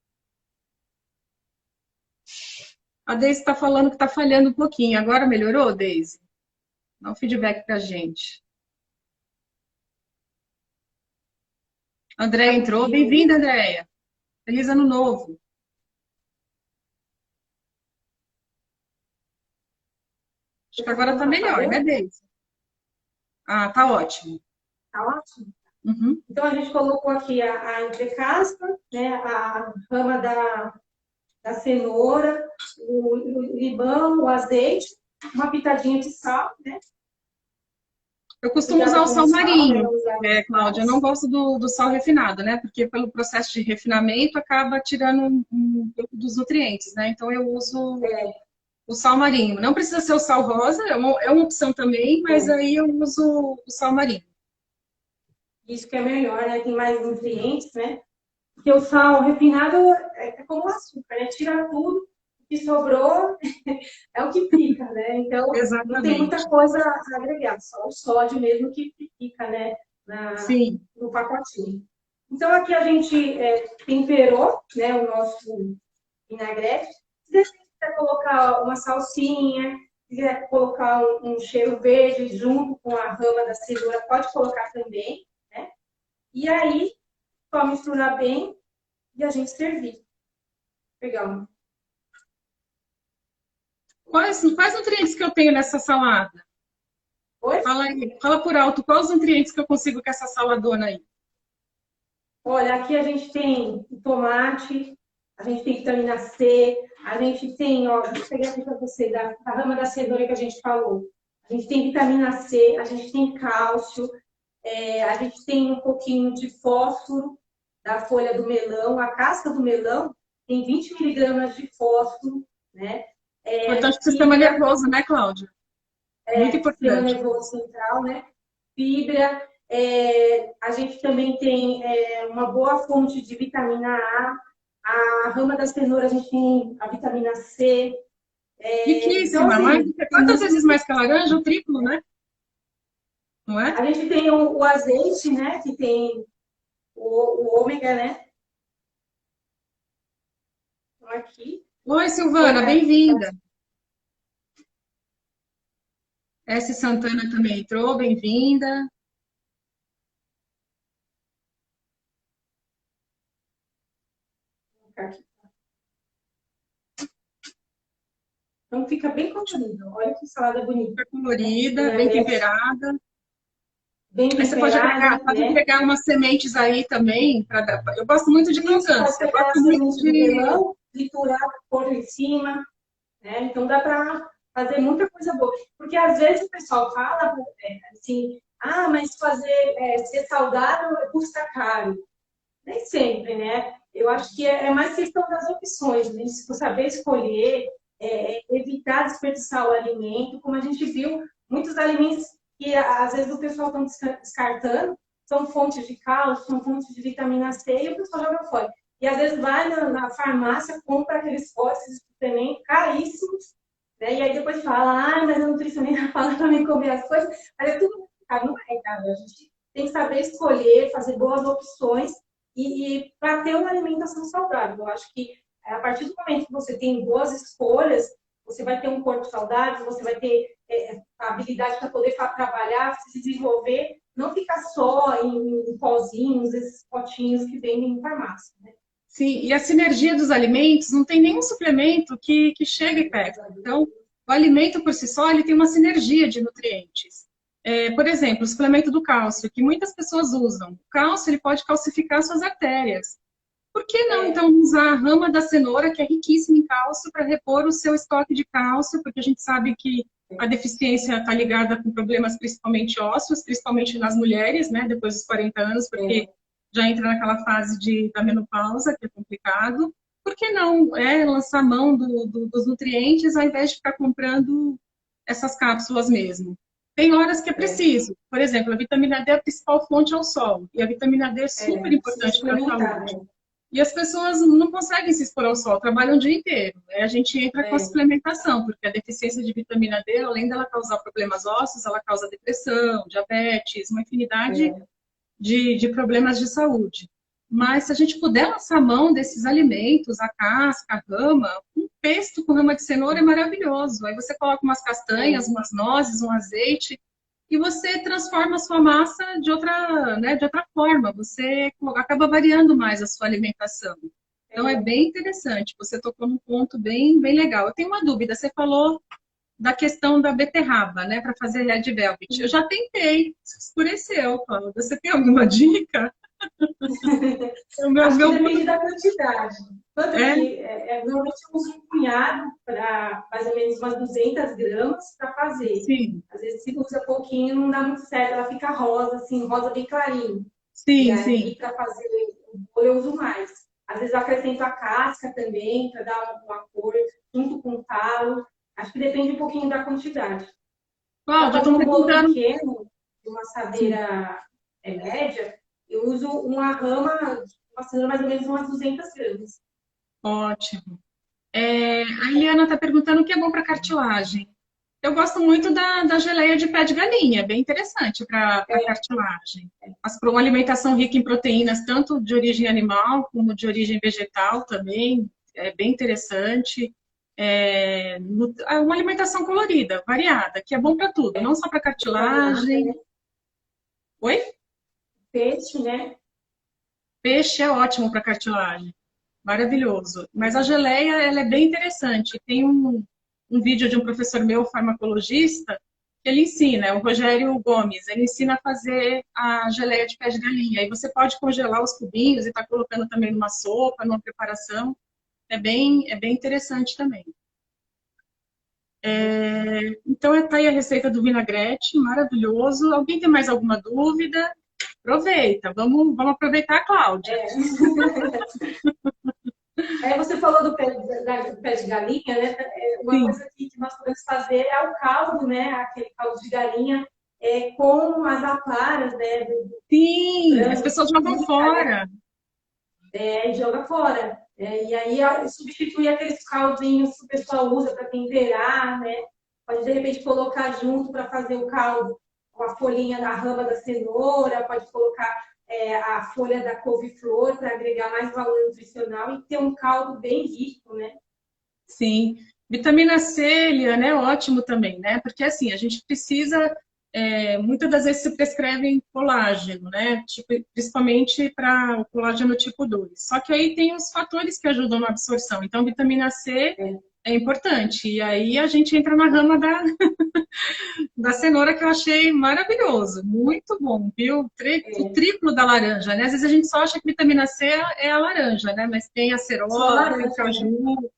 A Deise está falando que está falhando um pouquinho. Agora melhorou, Deise? Dá um feedback pra gente. Andréia entrou. Rapidinho Bem-vinda, aí. Andréia. Feliz ano novo. Acho que agora Não está tá melhor, né, falhando? Deise? Ah, tá ótimo. Tá ótimo. Uhum. Então, a gente colocou aqui a entrecasca, né? A rama da cenoura, o limão, o azeite, uma pitadinha de sal, né? Eu costumo usar Cuidado o com o sal sal, né? marinho, Não usar Cláudia. Eu não mais. gosto do sal refinado, né? Porque pelo processo de refinamento acaba tirando um pouco dos nutrientes, né? Então eu uso o sal marinho. Não precisa ser o sal rosa, é uma opção também, mas É, aí eu uso o sal marinho. isso que é melhor, né? Tem mais nutrientes, né? Porque o sal refinado é como o açúcar, né? Tira tudo, o que sobrou é o que fica, né? Então, não tem muita Exatamente. coisa a agregar, só o sódio mesmo que fica, né? Sim. No pacotinho. Então, aqui a gente temperou, né? O nosso vinagrete. Se você quiser colocar uma salsinha, se quiser colocar um cheiro verde junto com a rama da cenoura, pode colocar também, né? E aí, só misturar bem e a gente servir. Pegar um. Quais nutrientes que eu tenho nessa salada? Oi? Fala aí, fala por alto, quais os nutrientes que eu consigo com essa saladona aí? Olha, aqui a gente tem o tomate, a gente tem vitamina C, a gente tem, ó, deixa eu pegar aqui para você, da rama da cenoura que a gente falou. A gente tem vitamina C, a gente tem cálcio, a gente tem um pouquinho de fósforo da folha do melão, a casca do melão tem 20 miligramas de fósforo, né? Importante para o sistema Fibra, nervoso, né, Cláudia? Muito sistema importante. nervoso central, né? Fibra, a gente também tem uma boa fonte de vitamina A rama da cenoura a gente tem a vitamina C. Então, Riquíssima, assim, tem quantas muito. vezes mais que a laranja? O triplo, né? Não é? A gente tem o azeite, né? Que tem o ômega, né? Então, aqui, Oi, Silvana, colocar aqui. bem-vinda. S. Santana também entrou, bem-vinda. Então, fica bem colorido. Olha que salada bonita. Super colorida, bem Vinagrete temperada. bem Aí você pode temperada, né? agregar umas sementes aí também. Eu gosto muito de Isso, pode crocância, eu pegar a gosto muito semente do de. melão, triturar, pôr em cima, né? Então dá para fazer muita coisa boa. Porque às vezes o pessoal fala assim, ah, mas ser saudável custa caro. Nem sempre, né? Eu acho que é mais questão das opções, né? Se você saber escolher, evitar desperdiçar o alimento, como a gente viu, muitos alimentos que às vezes o pessoal está descartando são fontes de cálcio, são fontes de vitamina C e o pessoal joga fora. E às vezes vai na farmácia, compra aqueles potes de suplemento caríssimos, né? E aí depois fala, ah, mas a nutricionista fala para mim comer as coisas, mas é tudo caro, não é, cara? A gente tem que saber escolher, fazer boas opções e para ter uma alimentação saudável. Eu acho que a partir do momento que você tem boas escolhas, você vai ter um corpo saudável, você vai ter a habilidade para poder trabalhar, se desenvolver, não ficar só em pozinhos, esses potinhos que vendem em farmácia. Né? Sim, e a sinergia dos alimentos, não tem nenhum suplemento que chegue perto. Então, o alimento por si só, ele tem uma sinergia de nutrientes. Por exemplo, o suplemento do cálcio, que muitas pessoas usam. O cálcio, ele pode calcificar suas artérias. Por que não, então, usar a rama da cenoura, que é riquíssima em cálcio, para repor o seu estoque de cálcio? Porque a gente sabe que a deficiência está ligada com problemas principalmente ósseos, principalmente nas mulheres, né, depois dos 40 anos, porque já entra naquela fase da menopausa, que é complicado. Por que não lançar mão dos nutrientes ao invés de ficar comprando essas cápsulas mesmo? Tem horas que é preciso. Por exemplo, a vitamina D é a principal fonte ao sol. E a vitamina D é super importante para a saúde. Né? E as pessoas não conseguem se expor ao sol, trabalham o dia inteiro. Aí a gente entra com a suplementação, porque a deficiência de vitamina D, além dela causar problemas ósseos, ela causa depressão, diabetes, uma infinidade de problemas de saúde. Mas se a gente puder lançar mão desses alimentos, a casca, a rama, um pesto com rama de cenoura é maravilhoso. Aí você coloca umas castanhas, umas nozes, um azeite, e você transforma a sua massa de outra, né, de outra forma. Você acaba variando mais a sua alimentação. Então, é bem interessante. Você tocou num ponto bem, bem legal. Eu tenho uma dúvida. Você falou da questão da beterraba, né, para fazer Red Velvet. Eu já tentei, escureceu, Cláudia. Você tem alguma dica? Acho que depende da quantidade. Quanto que, normalmente eu uso um punhado para mais ou menos umas 200 gramas para fazer. Sim. Às vezes se usa pouquinho não dá muito certo, ela fica rosa, assim, rosa bem clarinho. Sim, e sim. aí para fazer o bolo eu uso mais. Às vezes eu acrescento a casca também para dar uma cor junto com o talo. Acho que depende um pouquinho da quantidade. Cláudia, Para fazer um bolo pequeno, de uma assadeira média, eu uso uma rama, uma cenoura mais ou menos umas 200 gramas. Ótimo. A Eliana está perguntando o que é bom para cartilagem. Eu gosto muito da geleia de pé de galinha, bem interessante para cartilagem. Uma alimentação rica em proteínas, tanto de origem animal como de origem vegetal também, é bem interessante. Uma alimentação colorida, variada, que é bom para tudo, não só para cartilagem. Oi? Peixe, né? Peixe é ótimo para cartilagem, maravilhoso. Mas a geleia, ela é bem interessante. Tem um vídeo de um professor meu, farmacologista, que ele ensina, é o Rogério Gomes, ele ensina a fazer a geleia de pé de galinha. Aí você pode congelar os cubinhos e estar colocando também numa sopa, numa preparação. É bem interessante também. Então, está aí a receita do vinagrete, maravilhoso. Alguém tem mais alguma dúvida? Aproveita, vamos aproveitar a Cláudia. Você falou do pé de galinha, né? Uma coisa que nós podemos fazer é o caldo, né? Aquele caldo de galinha com as claras, né? Sim, as pessoas jogam fora. Joga fora. E aí substitui aqueles caldinhos que o pessoal usa para temperar, né? Pode de repente colocar junto para fazer o caldo com a folhinha da rama da cenoura, pode colocar a folha da couve-flor para agregar mais valor nutricional e ter um caldo bem rico, né? Sim. Vitamina C, Eliana, é ótimo também, né? Porque assim, a gente precisa, muitas das vezes se prescreve colágeno, né? Principalmente para o colágeno tipo 2. Só que aí tem os fatores que ajudam na absorção. Então, vitamina C é importante. E aí a gente entra na rama da cenoura, que eu achei maravilhoso. Muito bom, viu? O triplo da laranja, né? Às vezes a gente só acha que vitamina C é a laranja, né? Mas tem a cerola, tem o caju.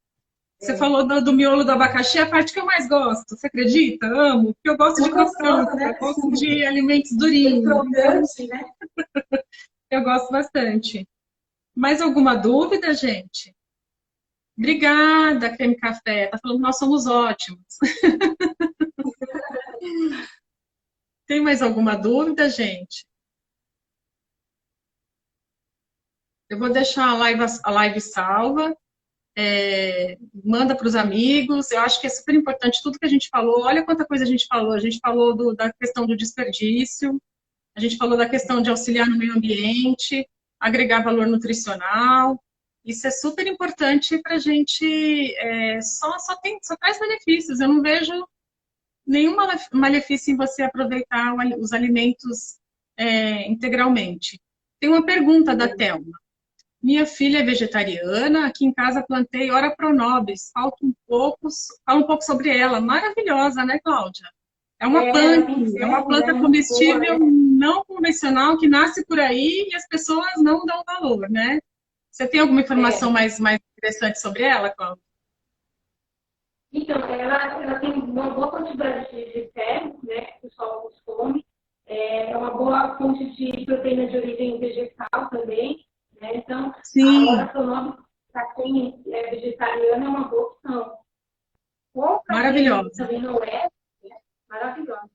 Você falou do miolo do abacaxi, é a parte que eu mais gosto. Você acredita? Amo. Porque eu gosto de crocância, né? Eu gosto de alimentos durinhos. Crocante, né? Eu gosto bastante. Mais alguma dúvida, gente? Obrigada, Creme Café. Tá falando que nós somos ótimos. Tem mais alguma dúvida, gente? Eu vou deixar a live salva. Manda para os amigos. Eu acho que é super importante tudo que a gente falou. Olha quanta coisa a gente falou. A gente falou da questão do desperdício, a gente falou da questão de auxiliar no meio ambiente, agregar valor nutricional. Isso é super importante para a gente. Só traz benefícios. Eu não vejo nenhum malefício em você aproveitar os alimentos integralmente. Tem uma pergunta da Thelma. Minha filha é vegetariana, aqui em casa plantei Ora Pronobis. Fala um pouco sobre ela. Maravilhosa, né, Cláudia? É uma planta comestível não convencional que nasce por aí e as pessoas não dão valor, né? Você tem alguma informação mais interessante sobre ela, Cláudia? Então, ela tem uma boa quantidade de ferro, né, que o pessoal consome. É uma boa fonte de proteína de origem vegetal também. Sim, Agora, nome para quem é vegetariano, é uma boa opção. Ou para quem maravilhosa. também não é, maravilhosa.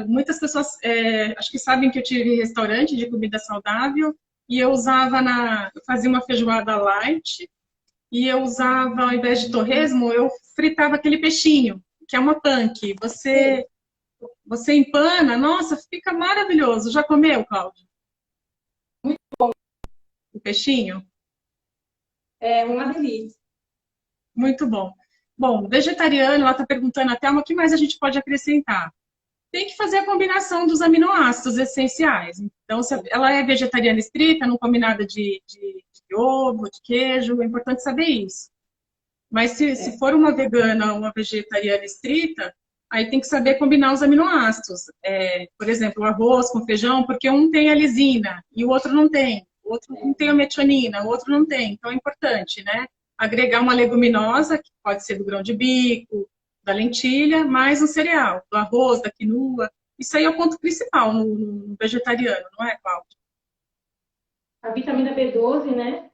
Muitas pessoas acho que sabem que eu tive restaurante de comida saudável e eu fazia uma feijoada light e eu usava, ao invés de torresmo, eu fritava aquele peixinho, que é uma panque. Sim, Você empana, nossa, fica maravilhoso. Já comeu, Cláudio? O peixinho? é uma delícia. Muito bom. Bom, vegetariano, ela está perguntando até o que mais a gente pode acrescentar. Tem que fazer a combinação dos aminoácidos essenciais. Então, se ela é vegetariana estrita, não come nada de ovo, de queijo, é importante saber isso. Mas se É. for uma vegana ou uma vegetariana estrita, aí tem que saber combinar os aminoácidos. Por exemplo, o arroz com feijão, porque um tem a lisina e o outro não tem. O outro não tem a metionina, o outro não tem. Então é importante, né? Agregar uma leguminosa, que pode ser do grão de bico, da lentilha, mais um cereal, do arroz, da quinoa. Isso aí é o ponto principal no vegetariano, não é, Cláudia? A vitamina B12, né?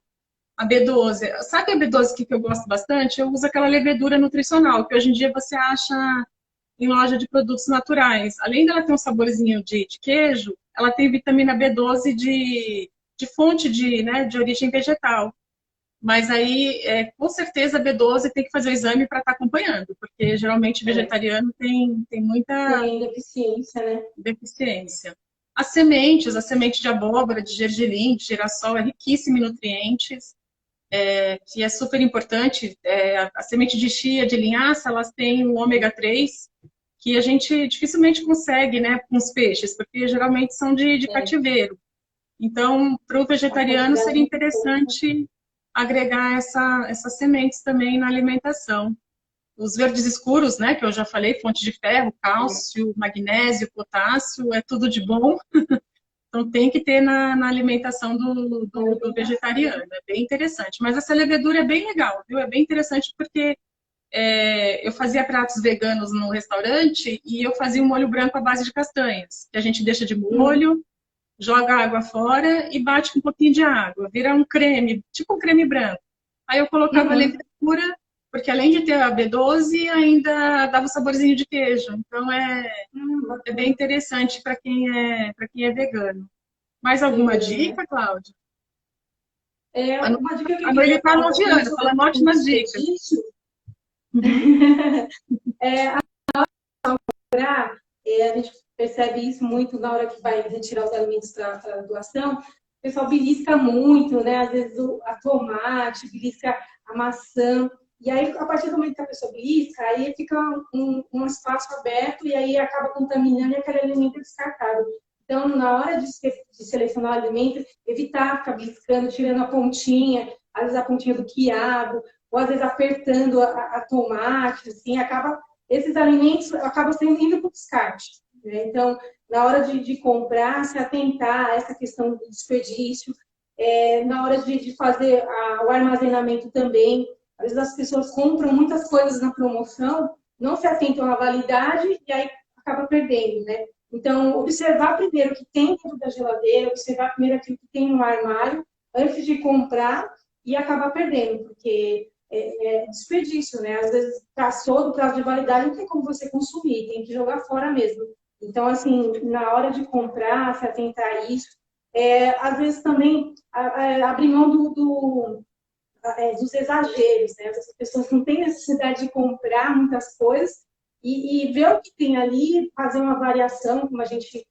A B12. Sabe a B12 que eu gosto bastante? Eu uso aquela levedura nutricional, que hoje em dia você acha em loja de produtos naturais. Além dela ter um saborzinho de queijo, ela tem vitamina B12 de fonte né, de origem vegetal. Mas aí, com certeza, a B12 tem que fazer o exame para estar acompanhando, porque geralmente É. vegetariano tem muita Tem deficiência, né? deficiência. As sementes, a semente de abóbora, de gergelim, de girassol, é riquíssima em nutrientes, que é super importante. A semente de chia, de linhaça, elas têm o ômega 3, que a gente dificilmente consegue, né, com os peixes, porque geralmente são de É. cativeiro. Então, para o A vegetariano, quantidade é seria muito pouca. interessante agregar essas sementes também na alimentação. Os verdes escuros, né, que eu já falei, fonte de ferro, É. cálcio, magnésio, potássio, é tudo de bom. Então, tem que ter na alimentação do vegetariano. É bem interessante. Mas essa levedura é bem legal, viu? É bem interessante porque eu fazia pratos veganos no restaurante e eu fazia um molho branco à base de castanhas, que a gente deixa de Hum, molho, joga a água fora e bate com um pouquinho de água. Vira um creme, tipo um creme branco. Aí eu colocava uhum. levedura, porque além de ter a B12, ainda dava o saborzinho de queijo. Então é bem Bacana. interessante para quem é vegano. Mais alguma Vegano, né? dica, Cláudia? Uma dica que eu Ele queria está dar um pouquinho elogiando, sobre fala a questão do ótimas dicas. desperdício. Uhum. A gente percebe isso muito na hora que vai retirar os alimentos para doação. O pessoal belisca muito, né? Às vezes a tomate, belisca a maçã. E aí, a partir do momento que a pessoa belisca, aí fica um espaço aberto e aí acaba contaminando e aquele alimento é descartado. Então, na hora de selecionar o alimento, evitar ficar beliscando, tirando a pontinha, às vezes a pontinha do quiabo, ou às vezes apertando a tomate, assim, acaba esses alimentos acabam sendo indo para o descarte. Né? Então, na hora de comprar, se atentar a essa questão do desperdício, na hora de fazer o armazenamento também. Às vezes as pessoas compram muitas coisas na promoção, não se atentam à validade e aí acaba perdendo, né? Então, observar primeiro o que tem dentro da geladeira, observar primeiro aquilo que tem no armário, antes de comprar e acabar perdendo, porque desperdício, né? Às vezes passou do prazo de validade, não tem como você consumir, tem que jogar fora mesmo. Então, assim, na hora de comprar, se atentar a isso, às vezes também abrir mão dos exageros, né? As pessoas não têm necessidade de comprar muitas coisas e ver o que tem ali, fazer uma variação, como a gente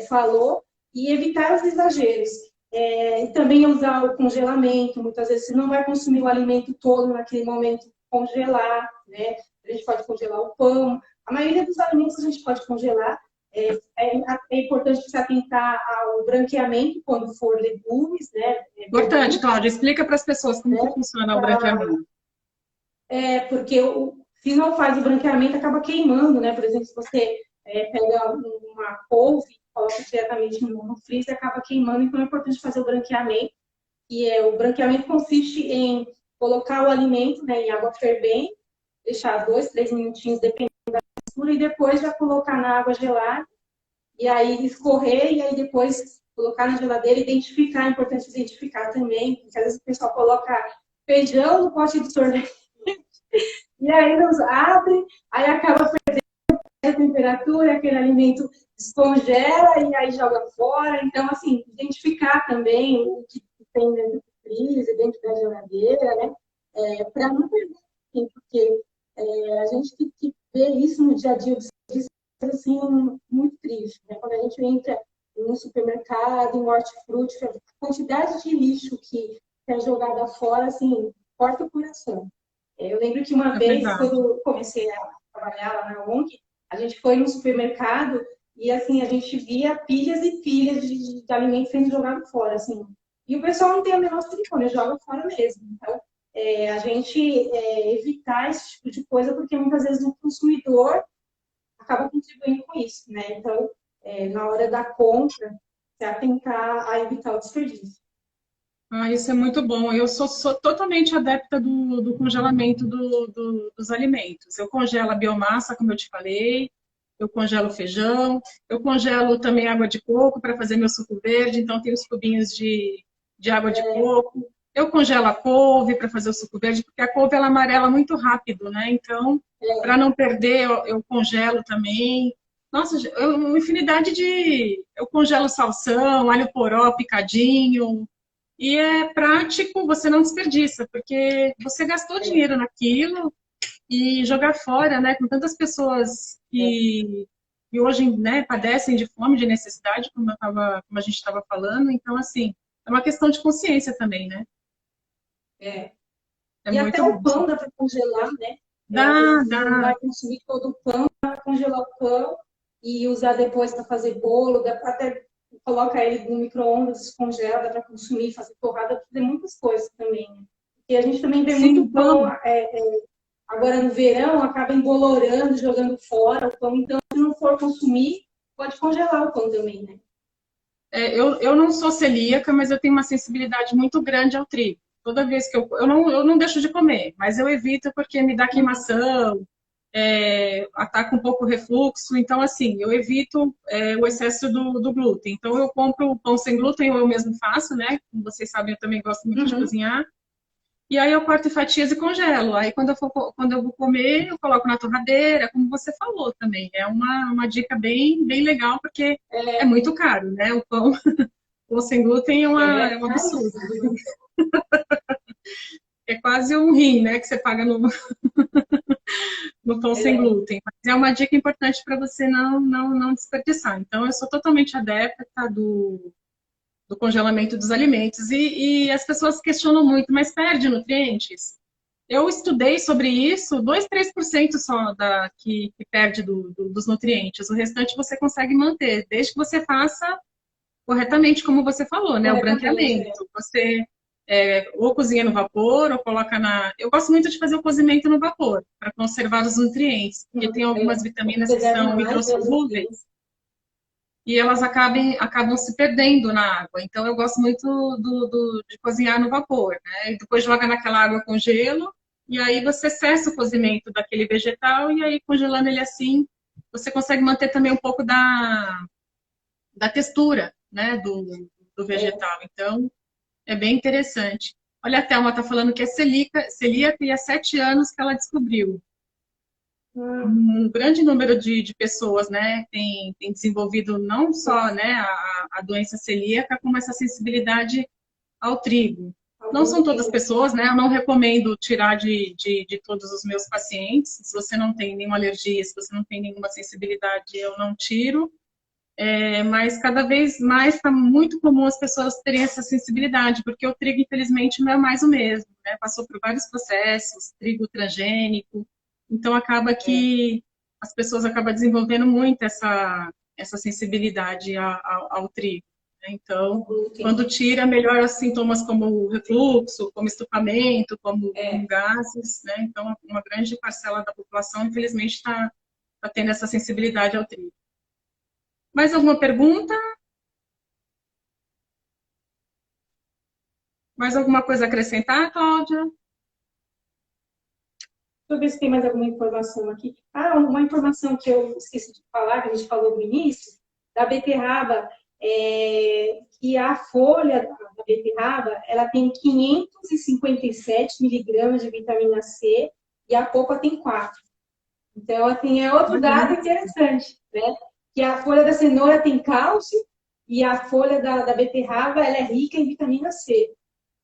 falou, e evitar os exageros. E também usar o congelamento, muitas vezes você não vai consumir o alimento todo naquele momento, congelar, né? A gente pode congelar o pão, a maioria dos alimentos a gente pode congelar. É importante se atentar ao branqueamento quando for legumes, né? Importante, Cláudia, explica para as pessoas como que Né? funciona o branqueamento. Porque se não faz o branqueamento, acaba queimando, né? Por exemplo, se você pega uma couve, coloca diretamente no freezer, acaba queimando, então é importante fazer o branqueamento. O branqueamento consiste em colocar o alimento, né, em água fervente, deixar 2, 3 minutinhos, dependendo da textura, e depois já colocar na água gelada, e aí escorrer, e aí depois colocar na geladeira, identificar, é importante identificar também, porque às vezes o pessoal coloca feijão no pote de sorvete, e aí nos abre, aí acaba a temperatura, aquele alimento descongela e aí joga fora. Então, assim, identificar também o que tem dentro do freezer, dentro da geladeira, né? Para não perder, assim, porque a gente tem que ver isso no dia a dia, assim, muito triste, né? Quando a gente entra no supermercado, em hortifruti, a quantidade de lixo que é jogada fora, assim, corta o coração. Eu lembro que uma É vez, verdade. quando eu comecei a trabalhar lá na ONG, a gente foi no supermercado e, assim, a gente via pilhas e pilhas de alimentos sendo jogado fora, assim. E o pessoal não tem a menor cerimônia, joga fora mesmo. Então, a gente evitar esse tipo de coisa, porque muitas vezes o consumidor acaba contribuindo com isso, né? Então, na hora da compra, se atentar a evitar o desperdício. Ah, isso é muito bom. Eu sou totalmente adepta do congelamento dos alimentos. Eu congelo a biomassa, como eu te falei, eu congelo feijão, eu congelo também água de coco para fazer meu suco verde, então tem os cubinhos de água de coco. Eu congelo a couve para fazer o suco verde, porque a couve ela amarela muito rápido, né? Então, para não perder, eu congelo também. Nossa, uma infinidade de. Eu congelo salsão, alho poró picadinho. E é prático, você não desperdiça, porque você gastou dinheiro naquilo e jogar fora, né? Com tantas pessoas que hoje, né, padecem de fome, de necessidade, como a gente estava falando. Então, assim, é uma questão de consciência também, né? É. É E até muito o bom. pão dá para congelar, né? Às Dá, vezes você não dá. vai consumir todo o pão, dá para congelar o pão e usar depois para fazer bolo, dá pra até coloca ele no micro-ondas, descongela, dá para consumir, fazer torrada, dá pra fazer muitas coisas também, né? E a gente também vê muito Sim, pão, não. agora no verão, acaba embolorando, jogando fora o pão. Então, se não for consumir, pode congelar o pão também, né? Eu não sou celíaca, mas eu tenho uma sensibilidade muito grande ao trigo. Toda vez que eu não deixo de comer, mas eu evito porque me dá queimação, ataca um pouco o refluxo. Então, assim, eu evito o excesso do glúten. Então, eu compro pão sem glúten, ou eu mesmo faço, né? Como vocês sabem, eu também gosto muito de Uhum. cozinhar. E aí eu corto em fatias e congelo. Aí quando eu vou comer, eu coloco na torradeira, como você falou também. É uma dica bem legal, porque é muito caro, né? O pão, pão sem glúten é um absurdo. Caríssimo. É quase um rim, né? Que você paga no pão sem É, glúten. Mas é uma dica importante para você não desperdiçar. Então, eu sou totalmente adepta do congelamento dos alimentos. E as pessoas questionam muito, mas perde nutrientes? Eu estudei sobre isso, 2, 3% só que perde dos nutrientes. O restante você consegue manter, desde que você faça corretamente, como você falou, né? O corretamente, branqueamento. Você ou cozinha no vapor, ou coloca na. Eu gosto muito de fazer o cozimento no vapor, para conservar os nutrientes, porque tem algumas vitaminas que preserva são mais, né, os hidrossolúveis nutrientes. e elas acabam se perdendo na água. Então, eu gosto muito de cozinhar no vapor, né? E depois joga naquela água com gelo, e aí você cessa o cozimento daquele vegetal, e aí congelando ele assim, você consegue manter também um pouco da textura, né, do vegetal. Então, é bem interessante. Olha, a Thelma está falando que é celíaca e há 7 anos que ela descobriu. Hum, Um grande número de pessoas, né, tem desenvolvido não só, né, a doença celíaca, como essa sensibilidade ao trigo. Não algum são todas as motivo. pessoas, né? Eu não recomendo tirar de todos os meus pacientes. Se você não tem nenhuma alergia, se você não tem nenhuma sensibilidade, eu não tiro. Mas cada vez mais está muito comum as pessoas terem essa sensibilidade, porque o trigo, infelizmente, não é mais o mesmo, né? Passou por vários processos, trigo transgênico, então acaba que as pessoas acabam desenvolvendo muito essa sensibilidade ao trigo, né? O Então, glúten. quando tira, melhora os sintomas como refluxo, como estufamento, como É. gases, né? Então, uma grande parcela da população, infelizmente, está tendo essa sensibilidade ao trigo. Mais alguma pergunta? Mais alguma coisa a acrescentar, Cláudia? Deixa eu ver se tem mais alguma informação aqui. Ah, uma informação que eu esqueci de falar, que a gente falou no início, da beterraba. que a folha da beterraba, ela tem 557 miligramas de vitamina C e a polpa tem 4. Então, assim, é outro dado interessante, né? Que a folha da cenoura tem cálcio e a folha da beterraba, ela é rica em vitamina C.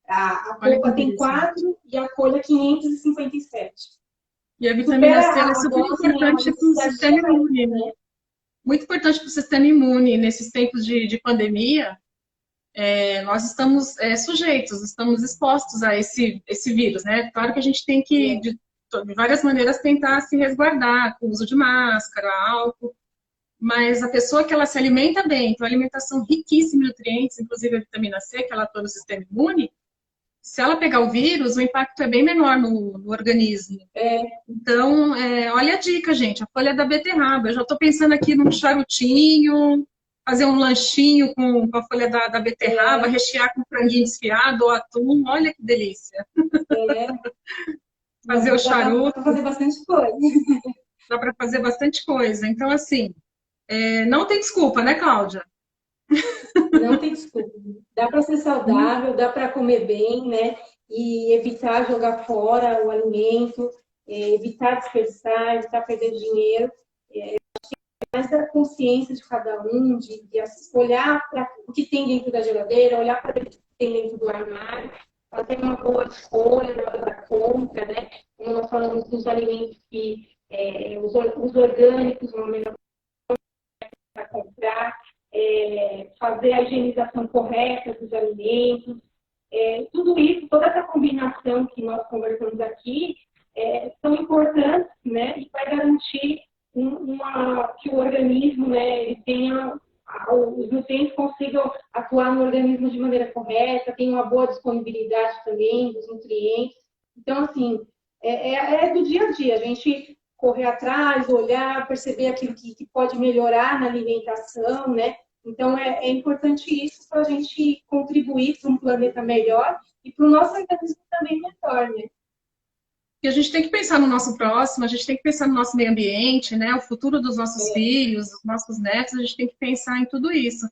A polpa tem 4 e a folha 557. E a vitamina C ela é super dose, né, importante para o sistema imune, né? Muito importante para o sistema imune. Nesses tempos de pandemia, nós estamos sujeitos, estamos expostos a esse vírus, né? Claro que a gente tem que, de várias maneiras, tentar se resguardar, com o uso de máscara, álcool, mas a pessoa que ela se alimenta bem, tem uma alimentação riquíssima em nutrientes, inclusive a vitamina C, que ela atua no sistema imune, se ela pegar o vírus, o impacto é bem menor no organismo. Então, olha a dica, gente, a folha da beterraba. Eu já estou pensando aqui num charutinho, fazer um lanchinho com a folha da beterraba, rechear com franguinho desfiado ou atum. Olha que delícia. Fazer o charuto. Dá para fazer bastante coisa. Dá para fazer bastante coisa. Então, assim, não tem desculpa, né, Cláudia? Não tem desculpa. Dá para ser saudável, dá para comer bem, né? E evitar jogar fora o alimento, evitar desperdiçar, evitar perder dinheiro. Mais da consciência de cada um, de olhar para o que tem dentro da geladeira, olhar para o que tem dentro do armário, fazer uma boa escolha na hora da compra, né? Como nós falamos dos alimentos que os orgânicos, uma melhor para comprar, fazer a higienização correta dos alimentos, tudo isso, toda essa combinação que nós conversamos aqui, são importantes, né, e vai garantir que o organismo, né, ele tenha, os nutrientes consigam atuar no organismo de maneira correta, tenha uma boa disponibilidade também dos nutrientes. Então, assim, do dia a dia, a gente correr atrás, olhar, perceber aquilo que pode melhorar na alimentação, né? Então, é importante isso para a gente contribuir para um planeta melhor e para o nosso organismo também melhor, né? E a gente tem que pensar no nosso próximo, a gente tem que pensar no nosso meio ambiente, né? O futuro dos nossos filhos, dos nossos netos, a gente tem que pensar em tudo isso.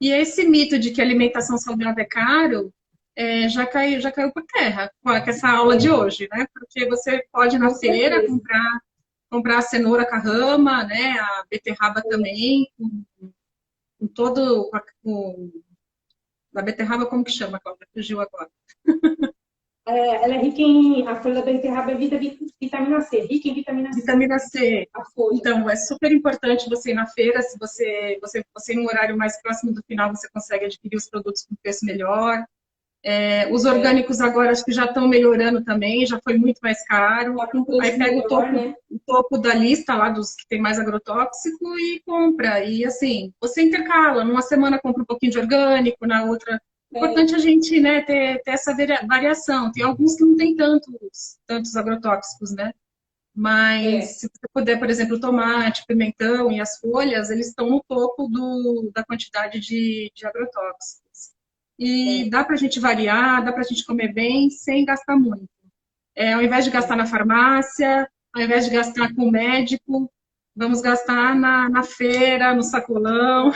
E esse mito de que alimentação saudável é caro, já caiu por terra com essa aula de hoje, né? Porque você pode ir na feira comprar a cenoura com a rama, né? A beterraba também, com todo... A beterraba, como que chama, Cláudia? Fugiu agora. Ela é rica a folha da beterraba é vitamina C, rica em vitamina C. Vitamina C. Então, é super importante você ir na feira, se você ir num horário mais próximo do final, você consegue adquirir os produtos com preço melhor. Os orgânicos agora acho que já estão melhorando também, já foi muito mais caro. Aí pega o topo da lista lá dos que tem mais agrotóxico e compra. E assim, você intercala, numa semana compra um pouquinho de orgânico, na outra. É importante a gente, né, ter essa variação. Tem alguns que não tem tantos agrotóxicos, né? Mas se você puder, por exemplo, o tomate, o pimentão e as folhas, eles estão no topo da quantidade de agrotóxicos. E dá para a gente variar, dá para a gente comer bem sem gastar muito. Ao invés de gastar na farmácia, ao invés de gastar com o médico, vamos gastar na feira, no sacolão.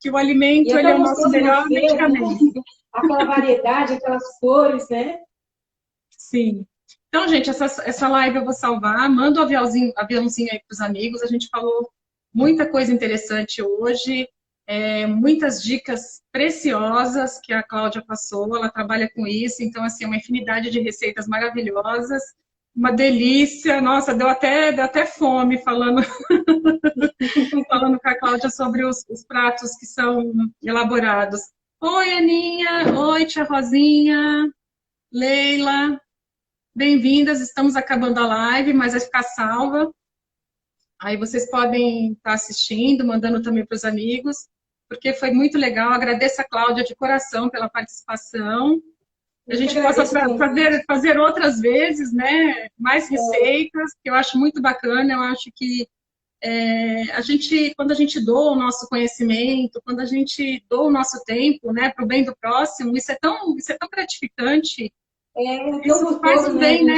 Que o alimento ele é o nosso melhor medicamento. Né? Aquela variedade, aquelas cores, né? Sim. Então, gente, essa live eu vou salvar. Manda o aviãozinho aí para os amigos. A gente falou muita coisa interessante hoje. Muitas dicas preciosas que a Cláudia passou, ela trabalha com isso, então, assim, uma infinidade de receitas maravilhosas, uma delícia, nossa, deu até fome falando com a Cláudia sobre os pratos que são elaborados. Oi, Aninha, oi, tia Rosinha, Leila, bem-vindas, estamos acabando a live, mas vai ficar salva. Aí vocês podem estar assistindo, mandando também para os amigos, porque foi muito legal. Agradeço a Cláudia de coração pela participação. A gente possa fazer outras vezes, né? Mais receitas, que eu acho muito bacana. Eu acho que quando a gente doa o nosso conhecimento, quando a gente doa o nosso tempo, né, para o bem do próximo, isso é tão gratificante. Isso faz um bem, né?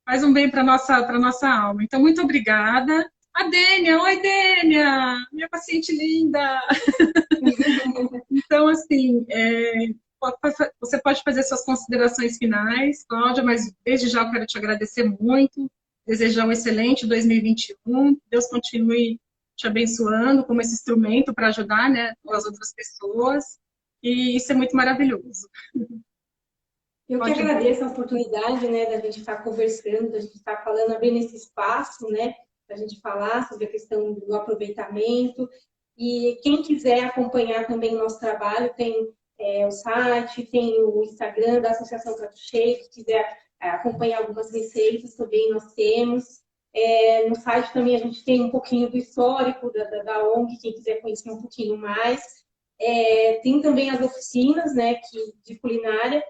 Faz um bem para a nossa alma. Então, muito obrigada. A Dênia, oi Dênia, minha paciente linda. Então, assim, você pode fazer suas considerações finais, Cláudia, mas desde já eu quero te agradecer muito, desejar um excelente 2021, que Deus continue te abençoando como esse instrumento para ajudar, né, as outras pessoas, e isso é muito maravilhoso. Eu que Pode. agradeço a oportunidade, né, da gente estar conversando, da gente estar falando, abrindo esse espaço, né, para a gente falar sobre a questão do aproveitamento. E quem quiser acompanhar também o nosso trabalho, tem o site, tem o Instagram da Associação Prato Cheio, que quiser acompanhar algumas receitas também nós temos. No site também a gente tem um pouquinho do histórico da ONG, quem quiser conhecer um pouquinho mais. Tem também as oficinas, né, de culinária.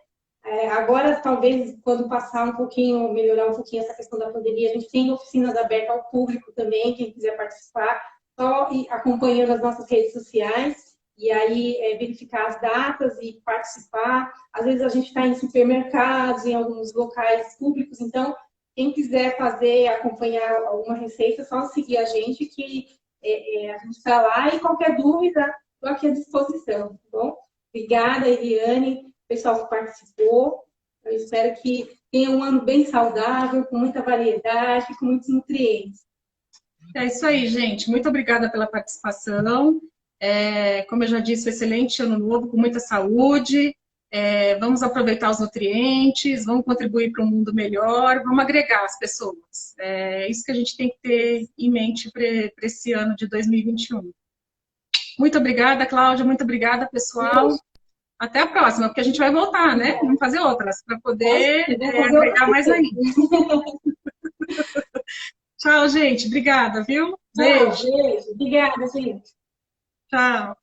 Agora, talvez, quando passar um pouquinho, melhorar um pouquinho essa questão da pandemia, a gente tem oficinas abertas ao público também, quem quiser participar, só ir acompanhando as nossas redes sociais, e aí verificar as datas e participar. Às vezes a gente está em supermercados, em alguns locais públicos, então, quem quiser fazer, acompanhar alguma receita, é só seguir a gente, que a gente está lá, e qualquer dúvida, estou aqui à disposição, tá bom? Obrigada, Eliane, pessoal que participou. Eu espero que tenha um ano bem saudável, com muita variedade, com muitos nutrientes. É isso aí, gente. Muito obrigada pela participação. Como eu já disse, um excelente ano novo, com muita saúde. Vamos aproveitar os nutrientes, vamos contribuir para um mundo melhor, vamos agregar as pessoas. É isso que a gente tem que ter em mente para esse ano de 2021. Muito obrigada, Cláudia. Muito obrigada, pessoal. Até a próxima, porque a gente vai voltar, né? Vamos fazer outras, para poder agregar mais ainda. Tchau, gente. Obrigada, viu? Beijo. Obrigada, gente. Tchau.